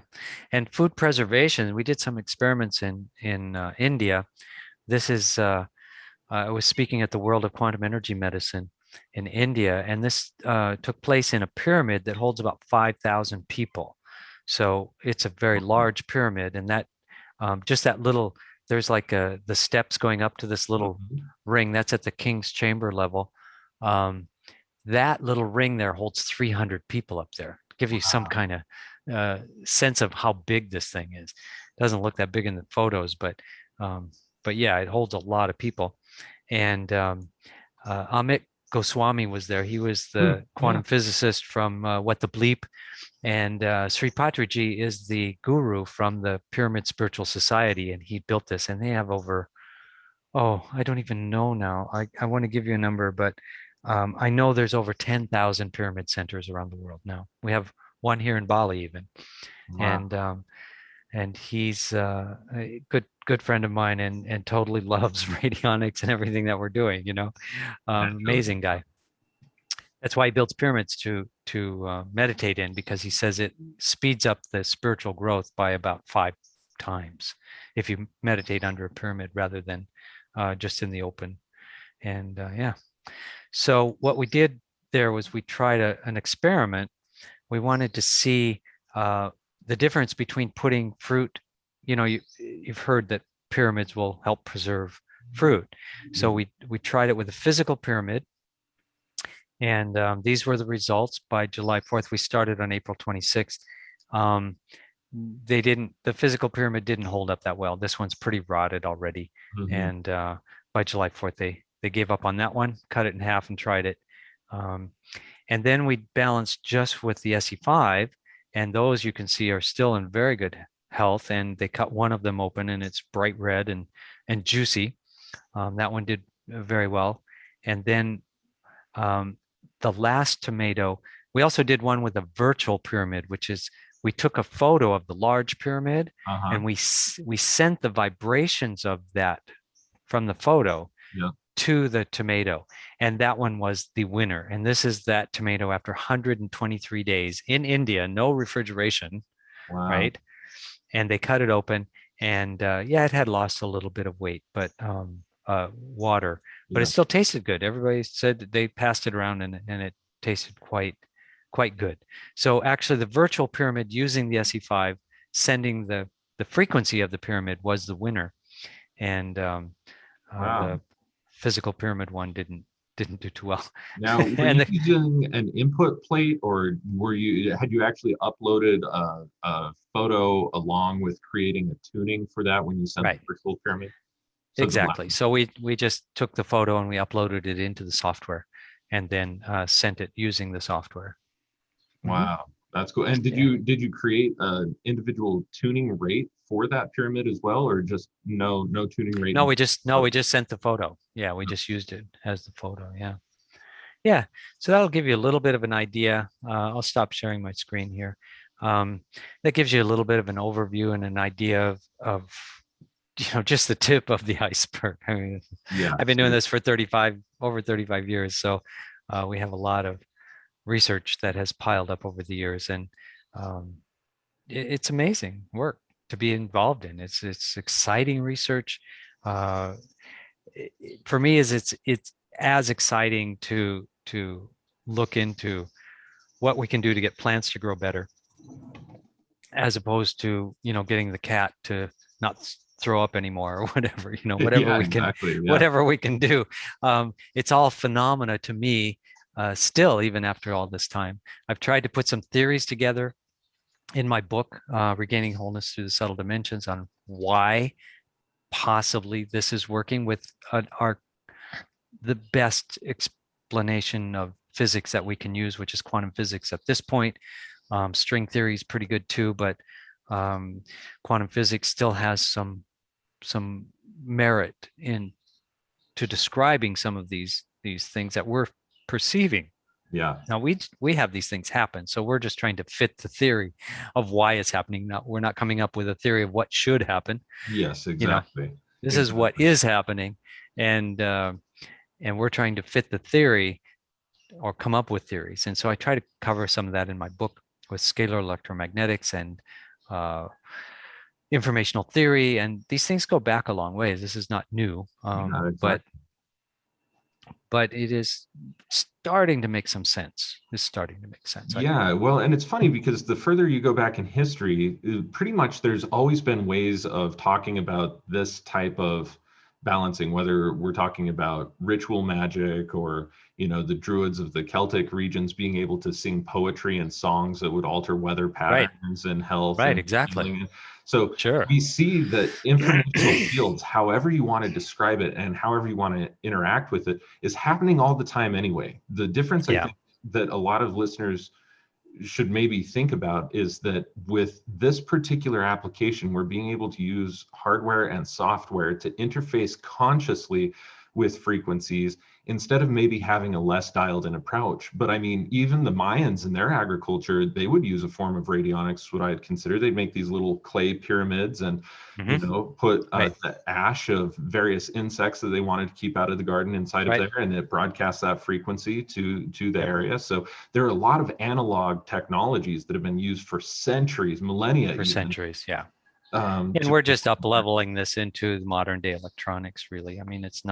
and food preservation. We did some experiments in India. This is I was speaking at the World of Quantum Energy Medicine in India, and this took place in a pyramid that holds about 5,000 people. So it's a very large pyramid, and that just that little, there's like the steps going up to this little ring that's at the king's chamber level. That little ring there holds 300 people up there. Give you some kind of sense of how big this thing is. It doesn't look that big in the photos, but yeah, it holds a lot of people. And Amit Goswami was there. He was the quantum physicist from What the Bleep. And Sri Patriji is the guru from the Pyramid Spiritual Society, and he built this. And they have over, I don't even know now. I want to give you a number, but I know there's over 10,000 pyramid centers around the world now. We have one here in Bali even. Wow. And he's a good friend of mine, and totally loves radionics and everything that we're doing, amazing guy. That's why he builds pyramids to meditate in, because he says it speeds up the spiritual growth by about 5 times if you meditate under a pyramid rather than just in the open. And so what we did there was we tried an experiment. We wanted to see the difference between putting fruit. You've heard that pyramids will help preserve fruit. So we tried it with a physical pyramid, And these were the results by July 4th. We started on April 26th. The physical pyramid didn't hold up that well. This one's pretty rotted already. And by July 4th, they gave up on that one, cut it in half and tried it. And then we balanced just with the SE-5, and those you can see are still in very good health. And they cut one of them open, and it's bright red and juicy. That one did very well. And then the last tomato, we also did one with a virtual pyramid, which is we took a photo of the large pyramid and we sent the vibrations of that from the photo to the tomato. And that one was the winner. And this is that tomato after 123 days in India, no refrigeration, right? And they cut it open, and it had lost a little bit of weight, but water, but it still tasted good. Everybody said that they passed it around, and it tasted quite good. So actually, the virtual pyramid using the SE-5, sending the frequency of the pyramid was the winner, and the physical pyramid one didn't do too well. Now, were you using an input plate, or had you actually uploaded a photo along with creating a tuning for that when you sent the virtual pyramid? So exactly. So we just took the photo and we uploaded it into the software, and then sent it using the software. Wow, that's cool. And did you create an individual tuning rate for that pyramid as well, or just no tuning rate? No, we just sent the photo. Yeah, we just used it as the photo. Yeah. So that'll give you a little bit of an idea. I'll stop sharing my screen here. That gives you a little bit of an overview and an idea of just the tip of the iceberg. I mean, I've been doing this for over 35 years, so we have a lot of research that has piled up over the years, and it's amazing work to be involved in. It's exciting research. For me, it's as exciting to look into what we can do to get plants to grow better, as opposed to getting the cat to not throw up anymore or whatever. Whatever we can do. It's all phenomena to me. Still, even after all this time, I've tried to put some theories together in my book, Regaining Wholeness Through the Subtle Dimensions, on why possibly this is working with the best explanation of physics that we can use, which is quantum physics at this point. String theory is pretty good too, but quantum physics still has some merit to describing some of these things that we're perceiving. Now we have these things happen, so we're just trying to fit the theory of why it's happening. Now we're not coming up with a theory of what should happen. Yes, exactly. This is what is happening, and we're trying to fit the theory or come up with theories. And so I try to cover some of that in my book with scalar electromagnetics and informational theory, and these things go back a long ways. This is not new, but it is starting to make some sense. It's starting to make sense. Yeah, well, and it's funny because the further you go back in history, pretty much there's always been ways of talking about this type of balancing, whether we're talking about ritual magic or the druids of the Celtic regions being able to sing poetry and songs that would alter weather patterns and health. Right, exactly. So we see that informational fields, however you want to describe it and however you want to interact with it, is happening all the time anyway. The difference I think that a lot of listeners should maybe think about is that with this particular application, we're being able to use hardware and software to interface consciously with frequencies instead of maybe having a less dialed in approach. But I mean, even the Mayans in their agriculture, they would use a form of radionics, what I'd consider. They'd make these little clay pyramids and, put the ash of various insects that they wanted to keep out of the garden inside of there, and it broadcasts that frequency to the area. So there are a lot of analog technologies that have been used for centuries, millennia. And we're just up leveling this into modern day electronics, really. I mean, it's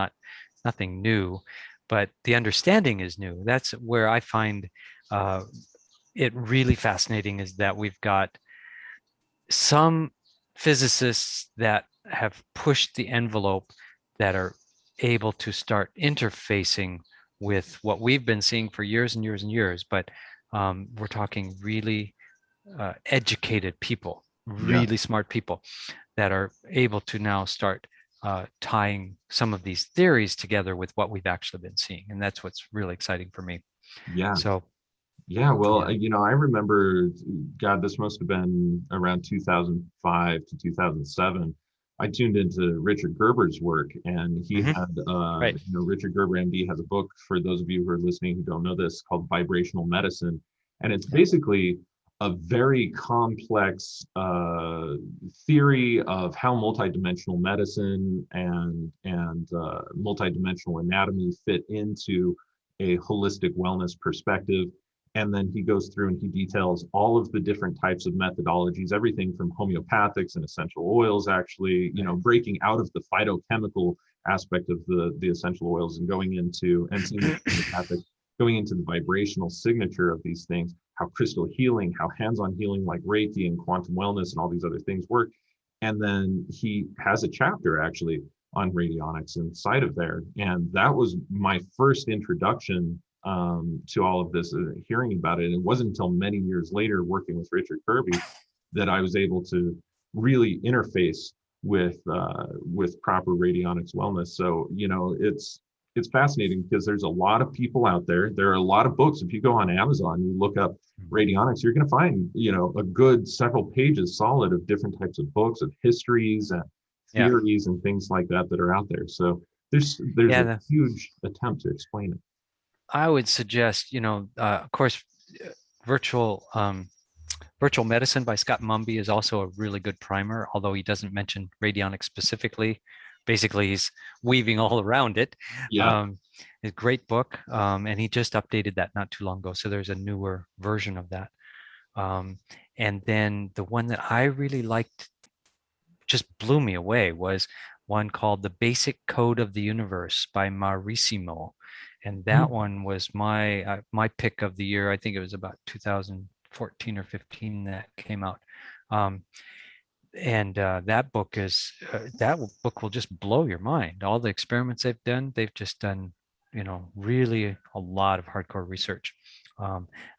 nothing new, but the understanding is new. That's where I find it really fascinating, is that we've got some physicists that have pushed the envelope that are able to start interfacing with what we've been seeing for years and years and years. But we're talking really educated people, Yeah. really smart people that are able to now start tying some of these theories together with what we've actually been seeing. And that's what's really exciting for me. Yeah. So, Yeah. Well, yeah. I remember, God, this must have been around 2005 to 2007. I tuned into Richard Gerber's work, and he Mhm. had, Right. Richard Gerber, MD, has a book, for those of you who are listening who don't know this, called Vibrational Medicine. And it's Yeah. basically a very complex theory of how multidimensional medicine and multidimensional anatomy fit into a holistic wellness perspective. And then he goes through and he details all of the different types of methodologies, everything from homeopathics and essential oils, actually, breaking out of the phytochemical aspect of the essential oils and going into, and same with homeopathic, going into the vibrational signature of these things, how crystal healing, how hands-on healing like Reiki and quantum wellness and all these other things work. And then he has a chapter actually on radionics inside of there. And that was my first introduction to all of this, hearing about it. It wasn't until many years later, working with Richard Kirby, that I was able to really interface with proper radionics wellness. So it's fascinating because there's a lot of people out there. There are a lot of books. If you go on Amazon, you look up radionics, you're going to find a good several pages solid of different types of books, of histories and Yeah. theories and things like that that are out there. So there's a huge attempt to explain it. I would suggest, of course, virtual virtual medicine by Scott Mumby is also a really good primer, although he doesn't mention radionics specifically. Basically, he's weaving all around it. Yeah. It's a great book, and he just updated that not too long ago. So there's a newer version of that. And then the one that I really liked, just blew me away, was one called The Basic Code of the Universe by Marissimo. And that one was my pick of the year. I think it was about 2014 or 15 that came out. And that book will just blow your mind. All the experiments they've just done, really a lot of hardcore research.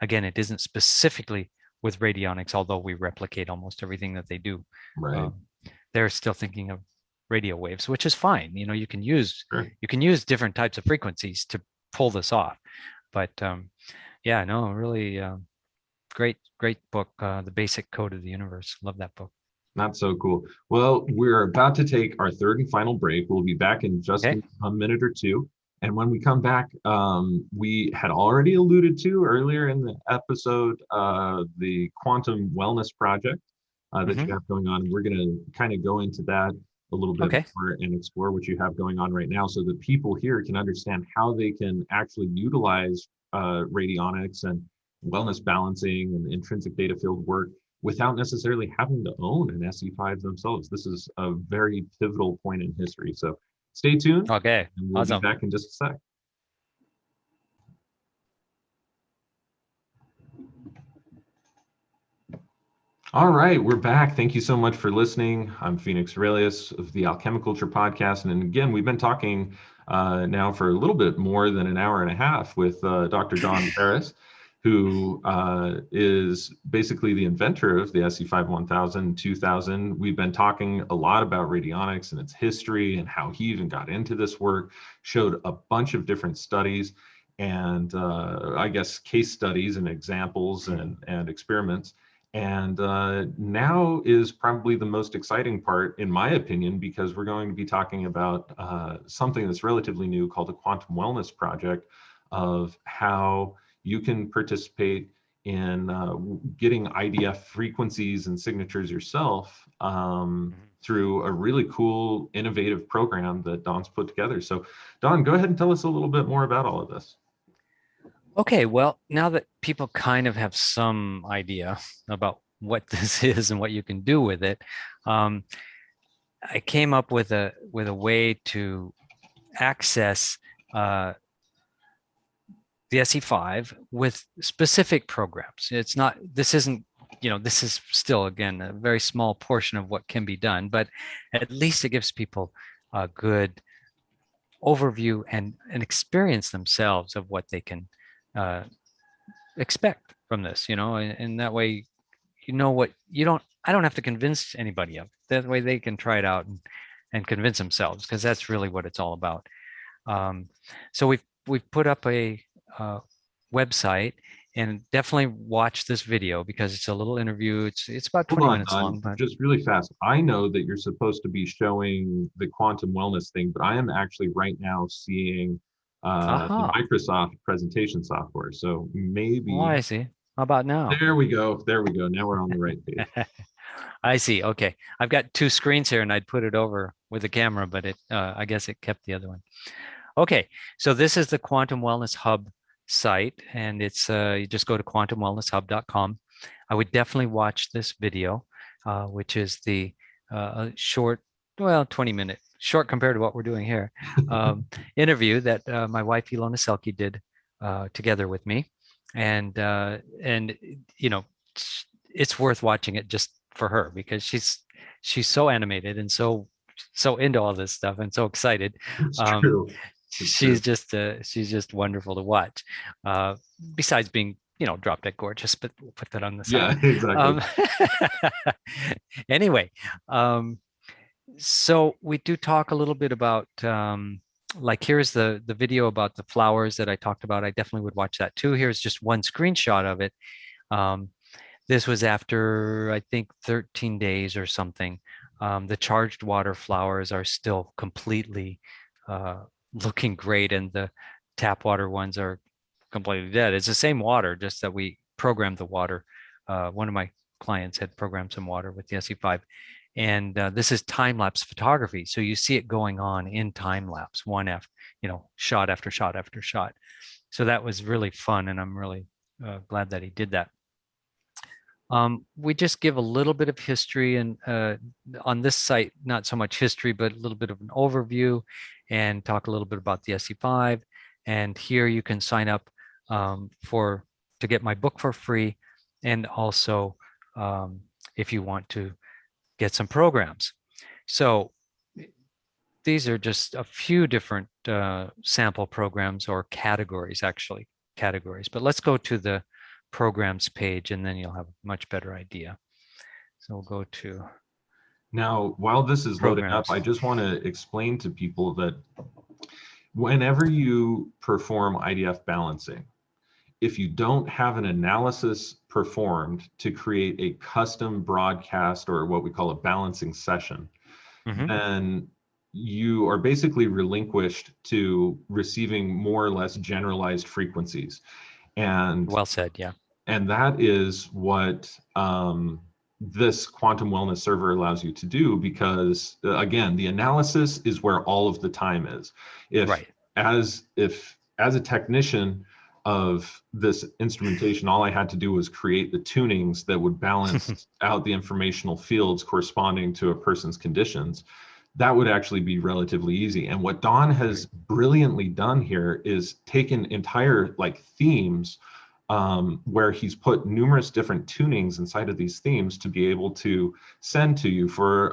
Again, it isn't specifically with radionics, although we replicate almost everything that they do. Right. They're still thinking of radio waves, which is fine. You can use Sure. different types of frequencies to pull this off. But yeah, no, really great book, The Basic Code of the Universe. Love that book. Not so cool. Well, we're about to take our third and final break. We'll be back in just a minute or two. And when we come back, we had already alluded to earlier in the episode the Quantum Wellness Project that you have going on. We're going to kind of go into that a little bit more and explore what you have going on right now so that people here can understand how they can actually utilize radionics and wellness balancing and intrinsic data field work without necessarily having to own an SE-5 themselves. This is a very pivotal point in history. So stay tuned. Okay. And we'll be back in just a sec. All right, we're back. Thank you so much for listening. I'm Phoenix Aurelius of the Alchemi-Culture podcast. And again, we've been talking now for a little bit more than an hour and a half with Dr. Don Paris, who is basically the inventor of the SE-5 1000, 2000. We've been talking a lot about radionics and its history and how he even got into this work, showed a bunch of different studies and I guess case studies and examples and experiments. And now is probably the most exciting part, in my opinion, because we're going to be talking about something that's relatively new called the Quantum Wellness Project, of how you can participate in getting IDF frequencies and signatures yourself through a really cool, innovative program that Don's put together. So Don, go ahead and tell us a little bit more about all of this. Okay, well, now that people kind of have some idea about what this is and what you can do with it, I came up with a way to access the SE-5 with specific programs. This isn't, this is still, again, a very small portion of what can be done, but at least it gives people a good overview and an experience themselves of what they can expect from this, and that way, what you don't, I don't have to convince anybody of. That way they can try it out and convince themselves, because that's really what it's all about. So we've put up a website, and definitely watch this video because it's a little interview. It's about Hold 20 on, minutes Don, long, but just really fast. I know that you're supposed to be showing the quantum wellness thing, but I am actually right now seeing the aha. Microsoft presentation software. So Oh, maybe I see. How about now? there we go. There we go. Now we're on the right page. I see. Okay. I've got two screens here and I'd put it over with the camera, but I guess it kept the other one. Okay. So this is the Quantum Wellness Hub site, and it's you just go to quantumwellnesshub.com. I would definitely watch this video, which is the short, well, 20-minute, short compared to what we're doing here, interview that my wife Ilona Selke did together with me, and it's worth watching it just for her, because she's so animated and so into all this stuff and so excited. It's Um, true. It's she's true. just wonderful to watch. Besides being drop dead gorgeous, but we'll put that on the side. Yeah, exactly. Um, anyway, so we do talk a little bit about like, here's the video about the flowers that I talked about. I definitely would watch that too. Here's just one screenshot of it. Um, this was after, I think, 13 days or something. The charged water flowers are still completely looking great, and the tap water ones are completely dead. It's the same water, just that we programmed the water. One of my clients had programmed some water with the SE-5. And this is time-lapse photography. So you see it going on in time-lapse, one after, shot after shot after shot. So that was really fun, and I'm really glad that he did that. We just give a little bit of history, and on this site, not so much history, but a little bit of an overview, and talk a little bit about the SE-5. And here you can sign up to get my book for free, and also if you want to get some programs. So these are just a few different sample programs, or categories, actually categories. But let's go to the programs page, and then you'll have a much better idea. So we'll go to Now, while this is loading up, programs. I just want to explain to people that whenever you perform IDF balancing, if you don't have an analysis performed to create a custom broadcast, or what we call a balancing session, then you are basically relinquished to receiving more or less generalized frequencies. And Well said. Yeah. and that is what this quantum wellness server allows you to do, because again, the analysis is where all of the time is. Right. If as a technician of this instrumentation, all I had to do was create the tunings that would balance out the informational fields corresponding to a person's conditions, that would actually be relatively easy. And what Don has brilliantly done here is taken entire themes, where he's put numerous different tunings inside of these themes to be able to send to you for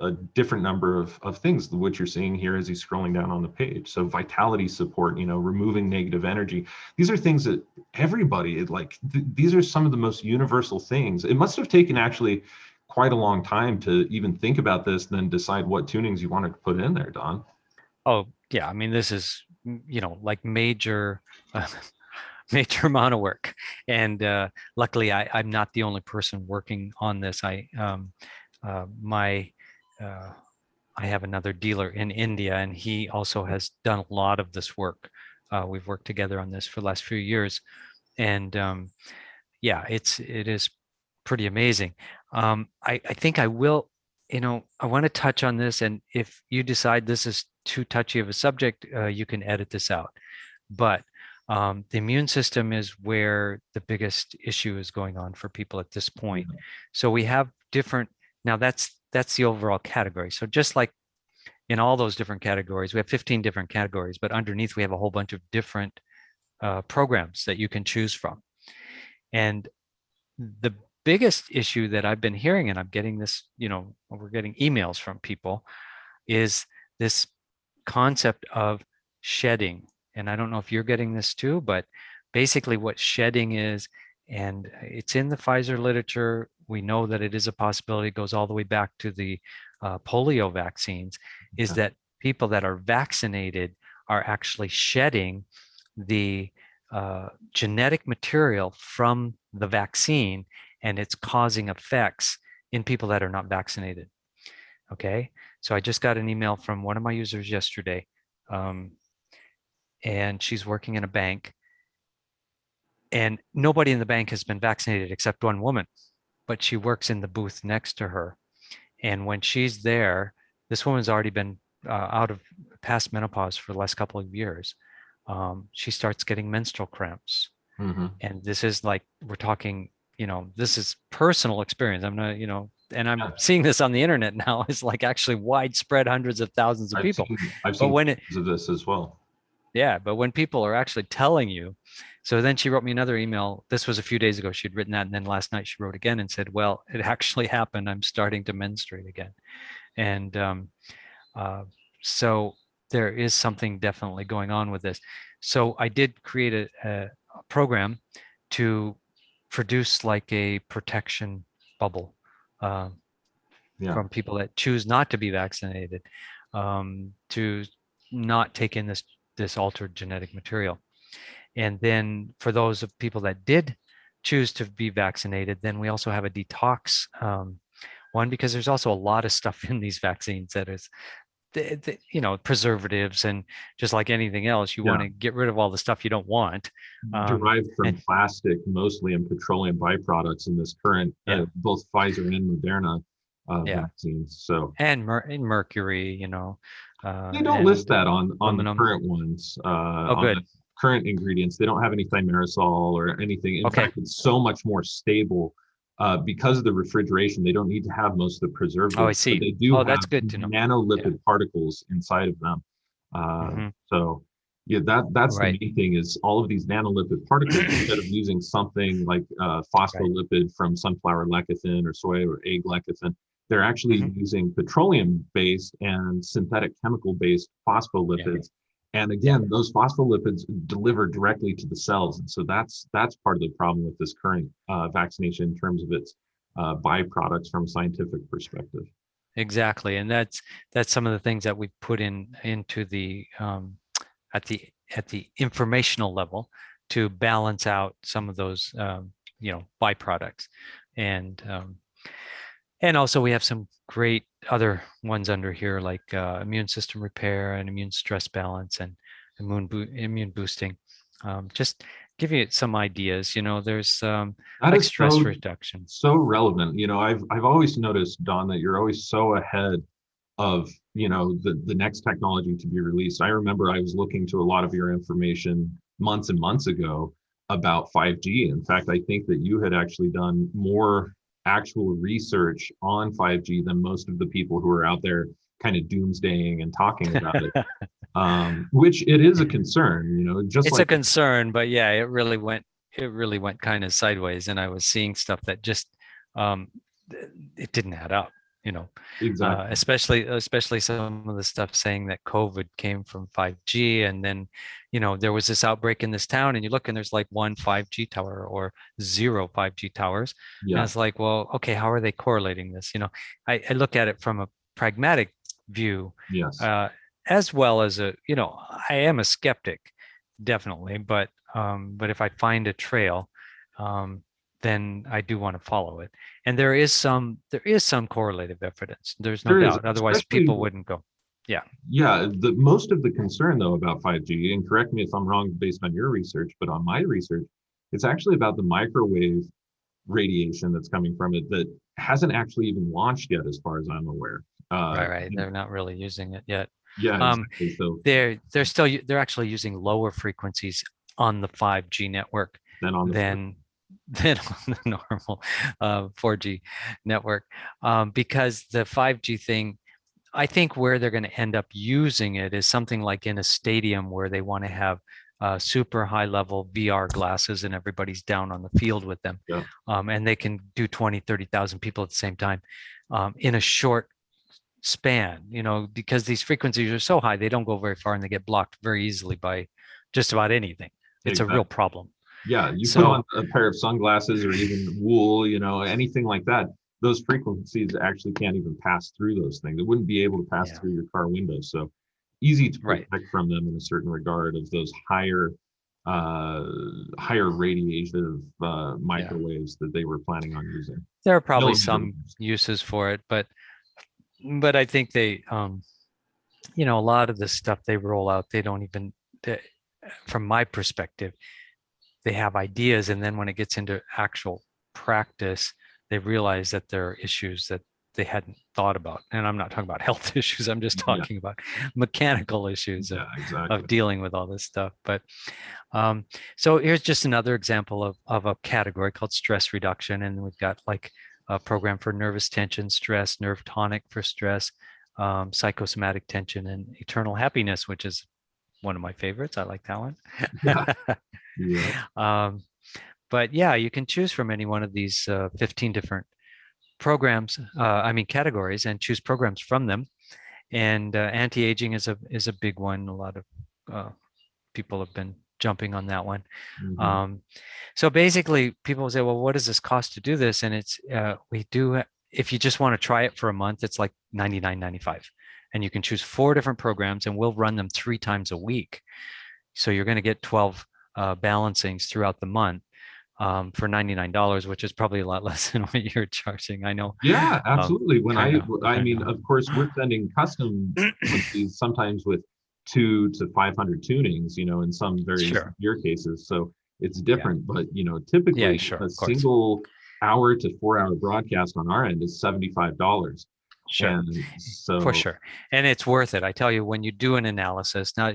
a different number of things, which you're seeing here as he's scrolling down on the page. So vitality support, removing negative energy. These are things that everybody, these are some of the most universal things. It must have taken actually quite a long time to even think about this, and then decide what tunings you wanted to put in there, Don. Oh, yeah. I mean, this is, like major major amount of work, and luckily I'm not the only person working on this. My I have another dealer in India, and he also has done a lot of this work. We've worked together on this for the last few years, and yeah, it is pretty amazing. I think I will, I want to touch on this, and if you decide this is too touchy of a subject, you can edit this out. But the immune system is where the biggest issue is going on for people at this point. So we have different, now that's the overall category. So just like in all those different categories, we have 15 different categories, but underneath we have a whole bunch of different programs that you can choose from. And the biggest issue that I've been hearing, and I'm getting this, we're getting emails from people, is this concept of shedding. And I don't know if you're getting this too, but basically what shedding is, and it's in the Pfizer literature. We know that it is a possibility. It goes all the way back to the polio vaccines, is that people that are vaccinated are actually shedding the genetic material from the vaccine, and it's causing effects in people that are not vaccinated. Okay, so I just got an email from one of my users yesterday, and she's working in a bank, and nobody in the bank has been vaccinated except one woman, but she works in the booth next to her. And when she's there, this woman's already been out of past menopause for the last couple of years. She starts getting menstrual cramps. Mm-hmm. And this is like, we're talking, this is personal experience. I'm not, and I'm seeing this on the internet now. It's like actually widespread, hundreds of thousands of people. I've But seen when of this as well. Yeah, but when people are actually telling you, so then she wrote me another email. This was a few days ago. She'd written that, and then last night she wrote again and said, "Well, it actually happened. I'm starting to menstruate again," and so there is something definitely going on with this. So I did create a program to produce like a protection bubble from people that choose not to be vaccinated, to not take in this altered genetic material. And then for those of people that did choose to be vaccinated, then we also have a detox one, because there's also a lot of stuff in these vaccines that is, preservatives, and just like anything else, you want to get rid of all the stuff you don't want. Derived from plastic, mostly, and petroleum byproducts in this current, both Pfizer and Moderna vaccines. So and mercury, they don't list that on the current ones. On good. The current ingredients, they don't have any thimerosal or anything. In fact, it's so much more stable. Because of the refrigeration, they don't need to have most of the preservatives. Oh, I see. But they do have that's good to know. Nanolipid particles inside of them. So that's the main thing, is all of these nanolipid particles, instead of using something like phospholipid from sunflower lecithin or soy or egg lecithin, they're actually using petroleum-based and synthetic chemical-based phospholipids. And again, those phospholipids deliver directly to the cells. And so that's part of the problem with this current vaccination in terms of its byproducts from a scientific perspective. Exactly. And that's some of the things that we put into the at the informational level to balance out some of those byproducts. And also we have some great other ones under here, like immune system repair and immune stress balance and immune boosting. Just give you some ideas. There's like stress reduction. So relevant. I've always noticed, Don, that you're always so ahead of the next technology to be released. I remember I was looking to a lot of your information months and months ago about 5G. In fact, I think that you had actually done more actual research on 5G than most of the people who are out there kind of doomsdaying and talking about it. Which it is a concern, it's a concern, but yeah, it really went kind of sideways, and I was seeing stuff that just it didn't add up. Exactly. Especially some of the stuff saying that COVID came from 5G, and then there was this outbreak in this town, and you look and there's like one 5G tower or 0 5G towers. And it's like, well, okay, how are they correlating this? I look at it from a pragmatic view, as well as I am a skeptic, definitely, but if I find a trail, then I do want to follow it. And there is some correlative evidence. There's no doubt. Otherwise, people wouldn't go. Yeah. The most of the concern, though, about 5G, and correct me if I'm wrong based on your research, but on my research, it's actually about the microwave radiation that's coming from it that hasn't actually even launched yet, as far as I'm aware. Right. They're not really using it yet. Yeah. Exactly. So they're actually using lower frequencies on the 5G network than on the normal 4G network, because the 5G thing, I think where they're going to end up using it is something like in a stadium where they want to have super high level VR glasses and everybody's down on the field with them. And they can do 20, 30,000 people at the same time in a short span, because these frequencies are so high, they don't go very far and they get blocked very easily by just about anything. It's a real Exactly. problem. Yeah, you put on So a pair of sunglasses or even wool, anything like that. Those frequencies actually can't even pass through those things. It wouldn't be able to pass yeah, through your car window. So easy to right. protect from them in a certain regard of those uh, higher radiative Yeah. microwaves that they were planning on using. There are probably Millimeter some waves. uses for it, but I think they, a lot of the stuff they roll out, they don't even, from my perspective, they have ideas, and then when it gets into actual practice, they realize that there are issues that they hadn't thought about. And I'm not talking about health issues. I'm just Yeah, talking about mechanical issues yeah, of exactly. dealing with all this stuff. But so here's just another example of a category called stress reduction. And we've got like a program for nervous tension, stress, nerve tonic for stress, psychosomatic tension, and eternal happiness, which is one of my favorites. I like that one. Yeah, yeah, um, but yeah, you can choose from any one of these 15 different programs, categories, and choose programs from them. And anti-aging is a big one. A lot of uh, people have been jumping on that one. hmm, Um, so basically, people say, "Well, what does this cost to do this?" And it's we do. If you just want to try it for a month, it's like $99.95, and you can choose 4 different programs, and we'll run them 3 times a week. So you're going to get 12 balancings throughout the month for $99, which is probably a lot less than what you're charging. I know. yeah, Um, absolutely. When I know. I I mean, know. of course, we're sending custom frequencies sometimes with 2 to 500 tunings, in some very Sure. severe cases. So it's Yeah. different, but Yeah. typically Sure. a Of course. single hour to 4 hour broadcast on our end is $75. Sure. And For so, sure. And it's worth it. I tell you, when you do an analysis, now,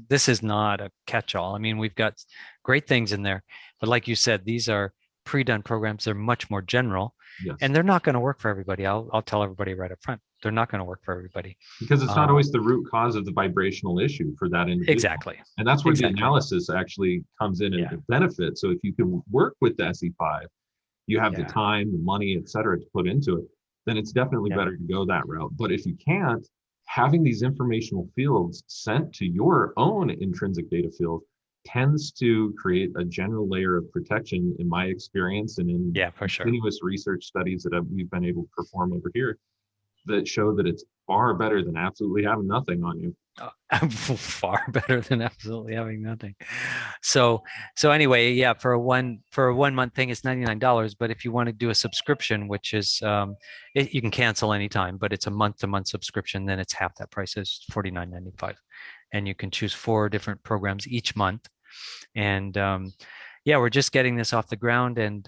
this is not a catch-all. I mean, we've got great things in there, but like you said, these are pre-done programs. They're much more general, yes, and they're not going to work for everybody. I'll tell everybody right up front. They're not going to work for everybody. because it's not Um, always the root cause of the vibrational issue for that individual. exactly. And that's where the Exactly. analysis actually comes in and Yeah. benefit. So if you can work with the SE-5, you have the Yeah. time, the money, et cetera, to put into it, then it's definitely Yeah. better to go that route. But if you can't, having these informational fields sent to your own intrinsic data field tends to create a general layer of protection in my experience and in Yeah, for sure. continuous research studies that we've been able to perform over here that show that it's far better than absolutely having nothing on you. Far better than absolutely having nothing. So anyway, yeah, for a 1 month thing, it's $99. But if you want to do a subscription, which is you can cancel anytime, but it's a month-to-month subscription, then it's half that price. Is $49.95, and you can choose 4 different programs each month. And yeah, we're just getting this off the ground, and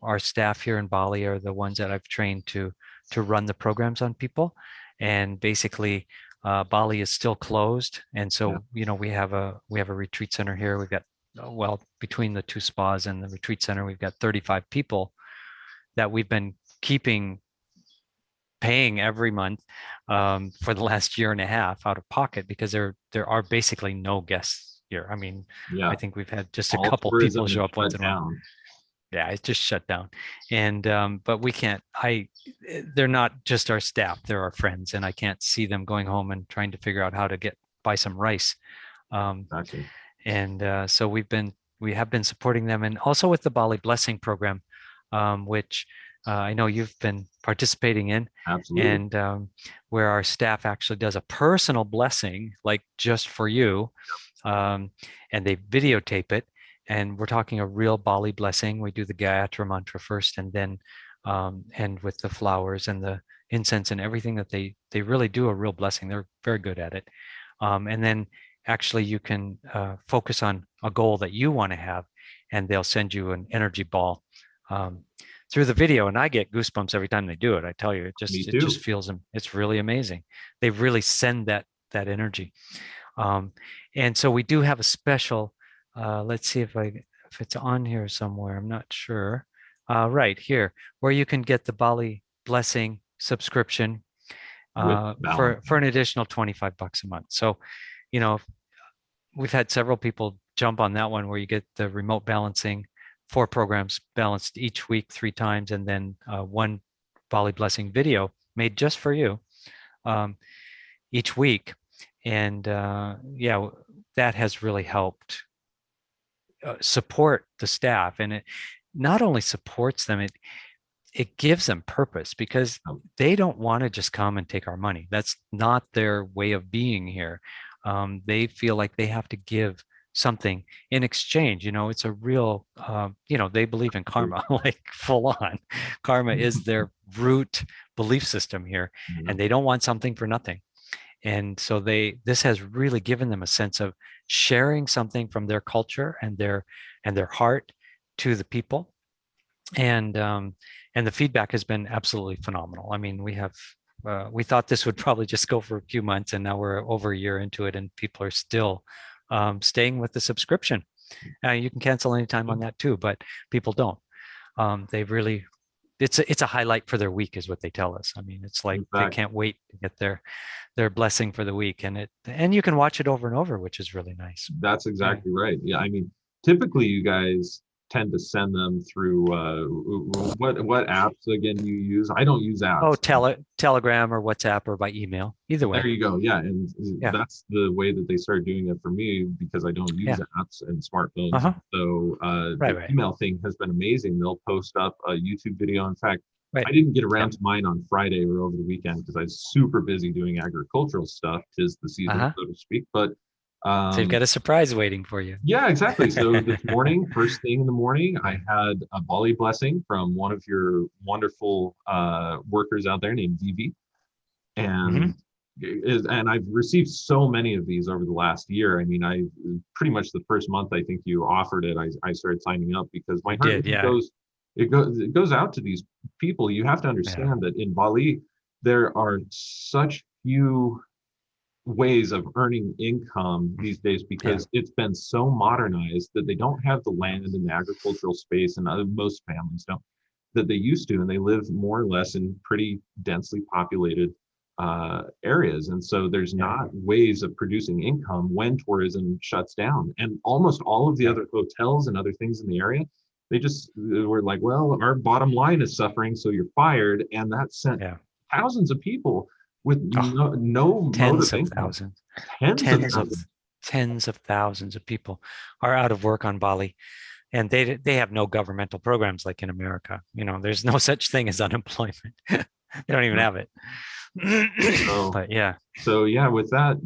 our staff here in Bali are the ones that I've trained to run the programs on people. And basically, Bali is still closed, and Yeah. so we have a retreat center here. We've got well, between the 2 spas and the retreat center, we've got 35 people that we've been paying every month for the last year and a half out of pocket, because there are basically no guests here. I mean, I Yeah. think we've had just a All couple people tourism is show up once shut in a while. down. Yeah, it's just shut down. And but we can't, they're not just our staff, they're our friends, and I can't see them going home and trying to figure out how to buy some rice. Exactly. And so we have been supporting them, and also with the Bali Blessing program, which I know you've been participating in, Absolutely. and where our staff actually does a personal blessing, like just for you, and they videotape it. And we're talking a real Bali blessing. We do the Gayatri mantra first, and then end with the flowers and the incense and everything that they really do a real blessing. They're very good at it. And then actually you can focus on a goal that you want to have, and they'll send you an energy ball through the video. And I get goosebumps every time they do it. I tell you, Me it just too. feels, it's really amazing. They really send that energy. Um, and so we do have a special, let's see if it's on here somewhere. I'm not sure. Right here, where you can get the Bali Blessing subscription With for balancing. an additional $25 a month. So, you know, we've had several people jump on that one, where you get the remote balancing, 4 programs balanced each week 3 times, and then one Bali Blessing video made just for you each week. And yeah, that has really helped support the staff. And it not only supports them, it gives them purpose, because they don't want to just come and take our money. That's not their way of being here. They feel like they have to give something in exchange. It's a real, they believe in karma, like full on. Karma is their root belief system here, and they don't want something for nothing. And so this has really given them a sense of sharing something from their culture and their heart to the people. And the feedback has been absolutely phenomenal. I mean, we thought this would probably just go for a few months, and now we're over a year into it, and people are still staying with the subscription. You can cancel anytime on that too, but people don't. They really, it's a highlight for their week, is what they tell us. I mean, it's like they can't wait to get their blessing for the week, and you can watch it over and over, which is really nice. That's exactly right. Yeah, I mean, typically you guys tend to send them through what apps again do you use? I don't use apps. Oh, Telegram or WhatsApp or by email. Either way. There you go. Yeah, and that's the way that they started doing it for me, because I don't use apps and smartphones. So the email thing has been amazing. They'll post up a YouTube video. In fact, I didn't get around to mine on Friday or over the weekend because I was super busy doing agricultural stuff. 'Tis the season, so to speak. But so you've got a surprise waiting for you. Yeah, exactly. So this morning, first thing in the morning, I had a Bali blessing from one of your wonderful workers out there named Vivi. And and I've received so many of these over the last year. I mean, I pretty much the first month I think you offered it, I started signing up, because my heart goes out to these people. You have to understand that in Bali, there are such few ways of earning income these days, because it's been so modernized that they don't have the land and the agricultural space, and most families don't, that they used to, and they live more or less in pretty densely populated areas. And so there's not ways of producing income when tourism shuts down. And almost all of the other hotels and other things in the area, they just were like, well, our bottom line is suffering, so you're fired. And that sent thousands of people with no tens of thousands. Tens of thousands of people are out of work on Bali, and they have no governmental programs like in America. There's no such thing as unemployment. They don't even have it. But so with that,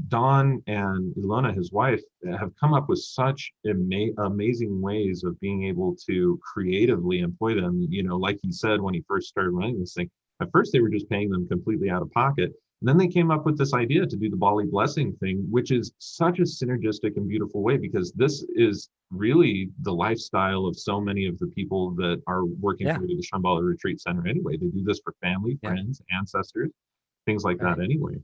Don and Ilona, his wife, have come up with such amazing ways of being able to creatively employ them. Like he said, when he first started running this thing, at first they were just paying them completely out of pocket. And then they came up with this idea to do the Bali blessing thing, which is such a synergistic and beautiful way, because this is really the lifestyle of so many of the people that are working for the Shambhala Retreat Center anyway. They do this for family, friends, ancestors, things like that anyway.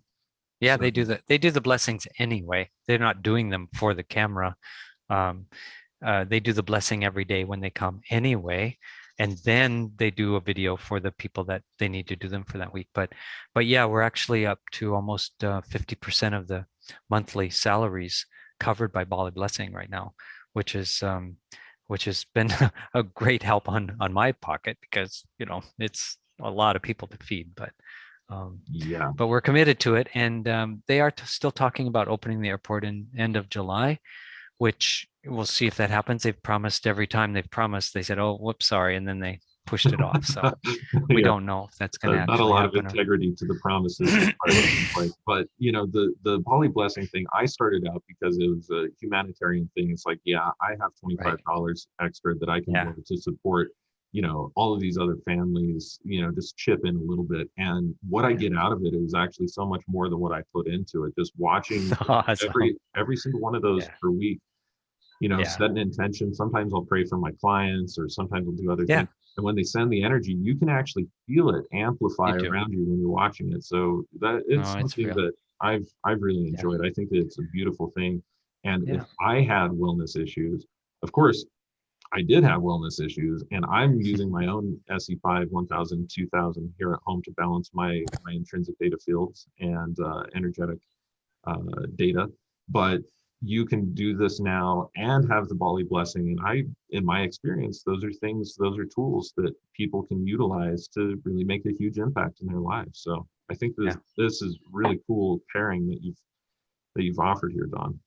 Yeah, so they do the blessings anyway. They're not doing them for the camera. They do the blessing every day when they come anyway. And then they do a video for the people that they need to do them for that week. But yeah, we're actually up to almost 50% of the monthly salaries covered by Bali Blessing right now, which has been a great help on my pocket, because it's a lot of people to feed. But we're committed to it, and they are still talking about opening the airport in end of July, which we'll see if that happens. They've promised every time they've promised, they said, "Oh, whoops, sorry," and then they pushed it off. So we don't know if that's going to actually happen. Not a lot of integrity to the promises. But the Bali blessing thing, I started out because it was a humanitarian thing. It's like, I have $25 extra that I can go to support all of these other families, just chip in a little bit. And what I get out of it is actually so much more than what I put into it. Just watching every single one of those per week, set an intention. Sometimes I'll pray for my clients, or sometimes I'll do other things. And when they send the energy, you can actually feel it amplify around you when you're watching it. So that it's something that I've really enjoyed. I think that it's a beautiful thing. And if I had wellness issues, of course, I did have wellness issues, and I'm using my own SE-5 1000, 2000 here at home to balance my intrinsic data fields and energetic data. But you can do this now and have the Bali blessing. And in my experience, those are tools that people can utilize to really make a huge impact in their lives. So I think Yeah. this is really cool pairing that you've offered here, Don.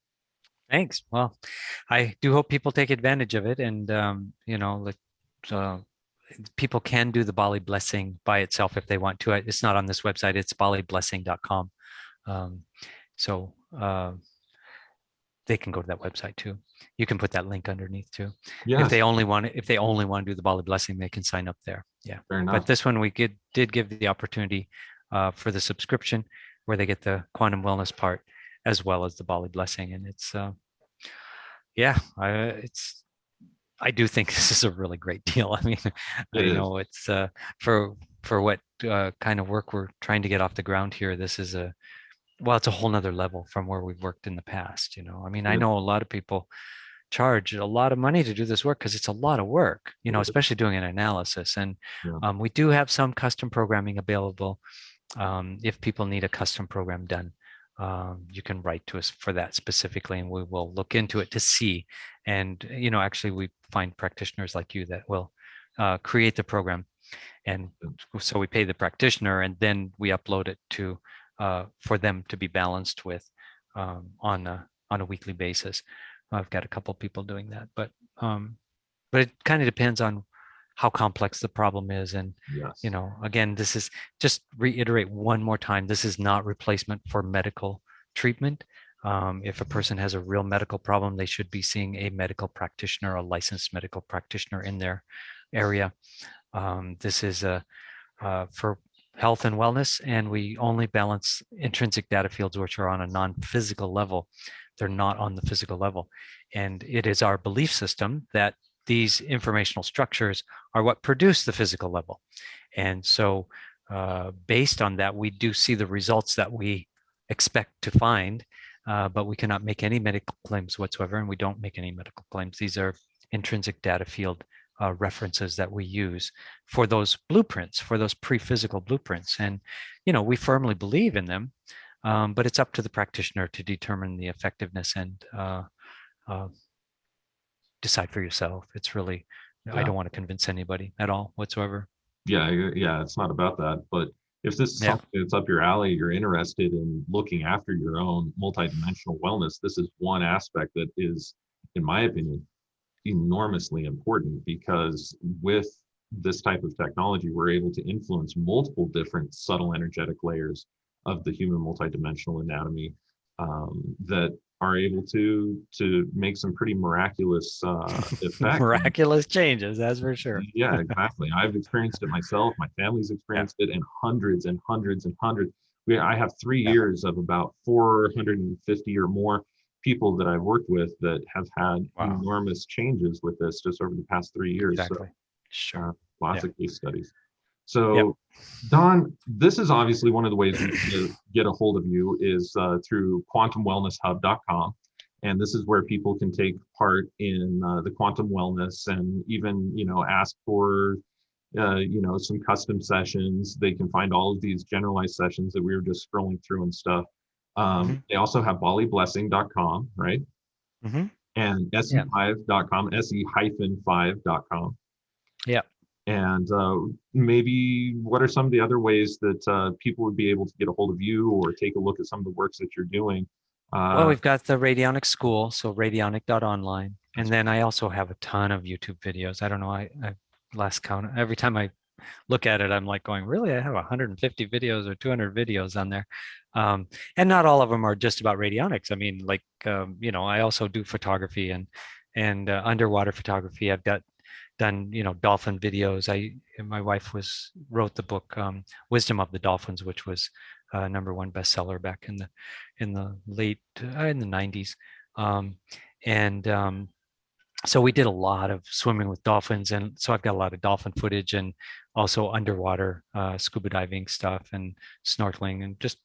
Thanks. Well, I do hope people take advantage of it, and like uh, people can do the Bali blessing by itself if they want to. It's not on this website. It's baliblessing.com. Um, so they can go to that website too. You can put that link underneath too. Yes. If they only want to do the Bali blessing, they can sign up there. Yeah. Fair enough. But this one we did give the opportunity for the subscription where they get the quantum wellness part as well as the Bali blessing, and it's I do think this is a really great deal. I mean, know it's for what kind of work we're trying to get off the ground here. This is it's a whole nother level from where we've worked in the past. I mean, I know a lot of people charge a lot of money to do this work because it's a lot of work, especially doing an analysis. And we do have some custom programming available. If people need a custom program done, you can write to us for that specifically, and we will look into it to see. And, actually we find practitioners like you that will create the program. And so we pay the practitioner and then we upload it to for them to be balanced with on a weekly basis. I've got a couple of people doing that, but it kind of depends on how complex the problem is. And, again, this is, just reiterate one more time, this is not replacement for medical treatment. If a person has a real medical problem, they should be seeing a medical practitioner, a licensed medical practitioner in their area. This is for health and wellness, and we only balance intrinsic data fields which are on a non-physical level. They're not on the physical level. And it is our belief system that these informational structures are what produce the physical level. And so based on that, we do see the results that we expect to find, but we cannot make any medical claims whatsoever, and we don't make any medical claims. These are intrinsic data field references that we use for those blueprints, for those pre-physical blueprints. And, we firmly believe in them, but it's up to the practitioner to determine the effectiveness and decide for yourself. It's really, I don't want to convince anybody at all whatsoever. Yeah, it's not about that. But if this is something that's up your alley, you're interested in looking after your own multidimensional wellness, this is one aspect that is, in my opinion, enormously important, because with this type of technology, we're able to influence multiple different subtle energetic layers of the human multidimensional anatomy that are able to make some pretty miraculous effects. Miraculous changes, that's for sure. Yeah, exactly. I've experienced it myself. My family's experienced it, and hundreds and hundreds and hundreds. I have 3 years of about 450 or more people that I've worked with that have had enormous changes with this just over the past 3 years. Exactly. So, sure. Lots of case studies. So, Don, this is obviously one of the ways we can get a hold of you is through quantumwellnesshub.com. And this is where people can take part in the quantum wellness and even, ask for, some custom sessions. They can find all of these generalized sessions that we were just scrolling through and stuff. They also have baliblessing.com, right? Mm-hmm. And SE5.com, SE-5.com. Yeah. And maybe what are some of the other ways that people would be able to get a hold of you or take a look at some of the works that you're doing? Well, we've got the Radionics School, so radionic.online. And then I also have a ton of YouTube videos. I don't know, I last count, every time I look at it, I'm like going, really? I have 150 videos or 200 videos on there. And not all of them are just about radionics. I mean, like, I also do photography and underwater photography. I've done dolphin videos. My wife wrote the book Wisdom of the Dolphins, which was #1 bestseller back in the late in the 90s. So we did a lot of swimming with dolphins, and so I've got a lot of dolphin footage and also underwater scuba diving stuff and snorkeling, and just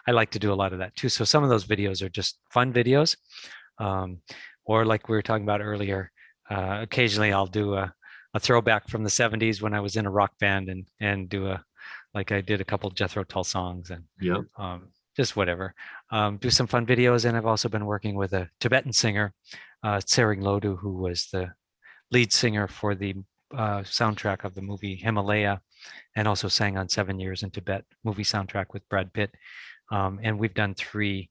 I like to do a lot of that too. So some of those videos are just fun videos, or like we were talking about earlier. Occasionally I'll do a throwback from the 70s when I was in a rock band and do like I did a couple Jethro Tull songs, and just whatever. Do some fun videos, and I've also been working with a Tibetan singer, Tsering Lodu, who was the lead singer for the soundtrack of the movie Himalaya, and also sang on 7 Years in Tibet movie soundtrack with Brad Pitt. And we've got 3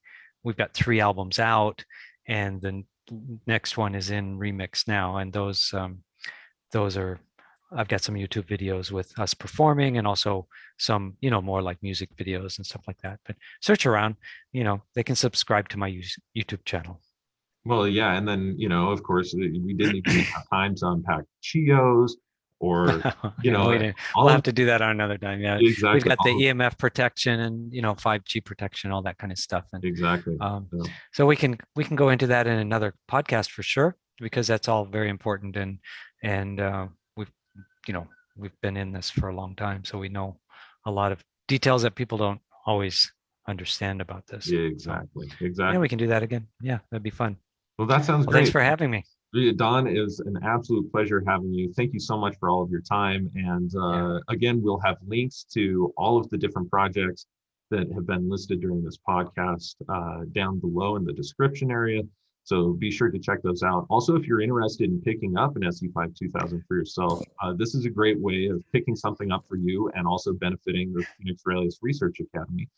albums out, and the next one is in remix now. And those are, I've got some YouTube videos with us performing, and also some, more like music videos and stuff like that. But search around, they can subscribe to my YouTube channel. Well, yeah, and then of course, we didn't even have time to unpack Chios or We'll all have of to do that on another time. Yeah, we've exactly got the EMF protection and 5G protection, all that kind of stuff. And exactly. so we can go into that in another podcast for sure, because that's all very important. And we've we've been in this for a long time, so we know a lot of details that people don't always understand about this. Yeah, exactly. So, yeah, we can do that again. Yeah, that'd be fun. Well, that sounds great. Thanks for having me. Don, it was an absolute pleasure having you. Thank you so much for all of your time. And again, we'll have links to all of the different projects that have been listed during this podcast down below in the description area. So be sure to check those out. Also, if you're interested in picking up an SE-5 2000 for yourself, this is a great way of picking something up for you and also benefiting the Phoenix Aurelius Research Academy.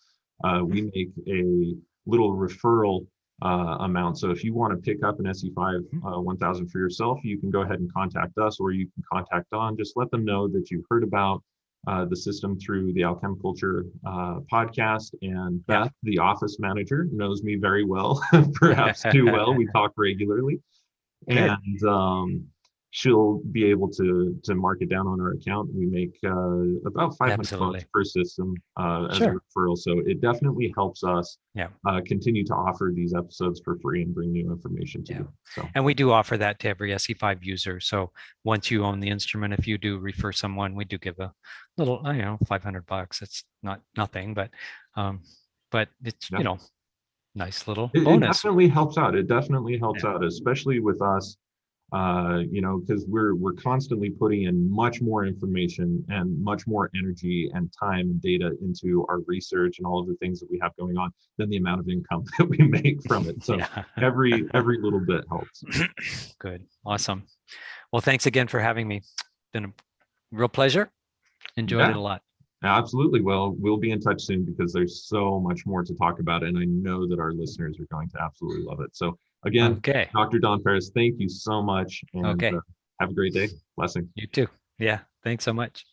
We make a little referral amount. So if you want to pick up an SE-5 1000 for yourself, you can go ahead and contact us, or you can contact Don. Just let them know that you've heard about the system through the Alchemi-Culture podcast. And Beth, the office manager, knows me very well, perhaps too well. We talk regularly. Good. And she'll be able to mark it down on our account. We make about $500 per system as a referral. So it definitely helps us continue to offer these episodes for free and bring new information to you. So. And we do offer that to every SE-5 user. So once you own the instrument, if you do refer someone, we do give a little, $500. It's not nothing, but it's, nice little bonus. It definitely helps out. It definitely helps out, especially with us. Because we're constantly putting in much more information and much more energy and time and data into our research and all of the things that we have going on than the amount of income that we make from it. So every little bit helps. Good. Awesome. Well, thanks again for having me. It's been a real pleasure. Enjoyed it a lot. Absolutely. Well, we'll be in touch soon because there's so much more to talk about, and I know that our listeners are going to absolutely love it. So again, Dr. Don Paris, thank you so much, and have a great day. Blessings. You too. Yeah. Thanks so much.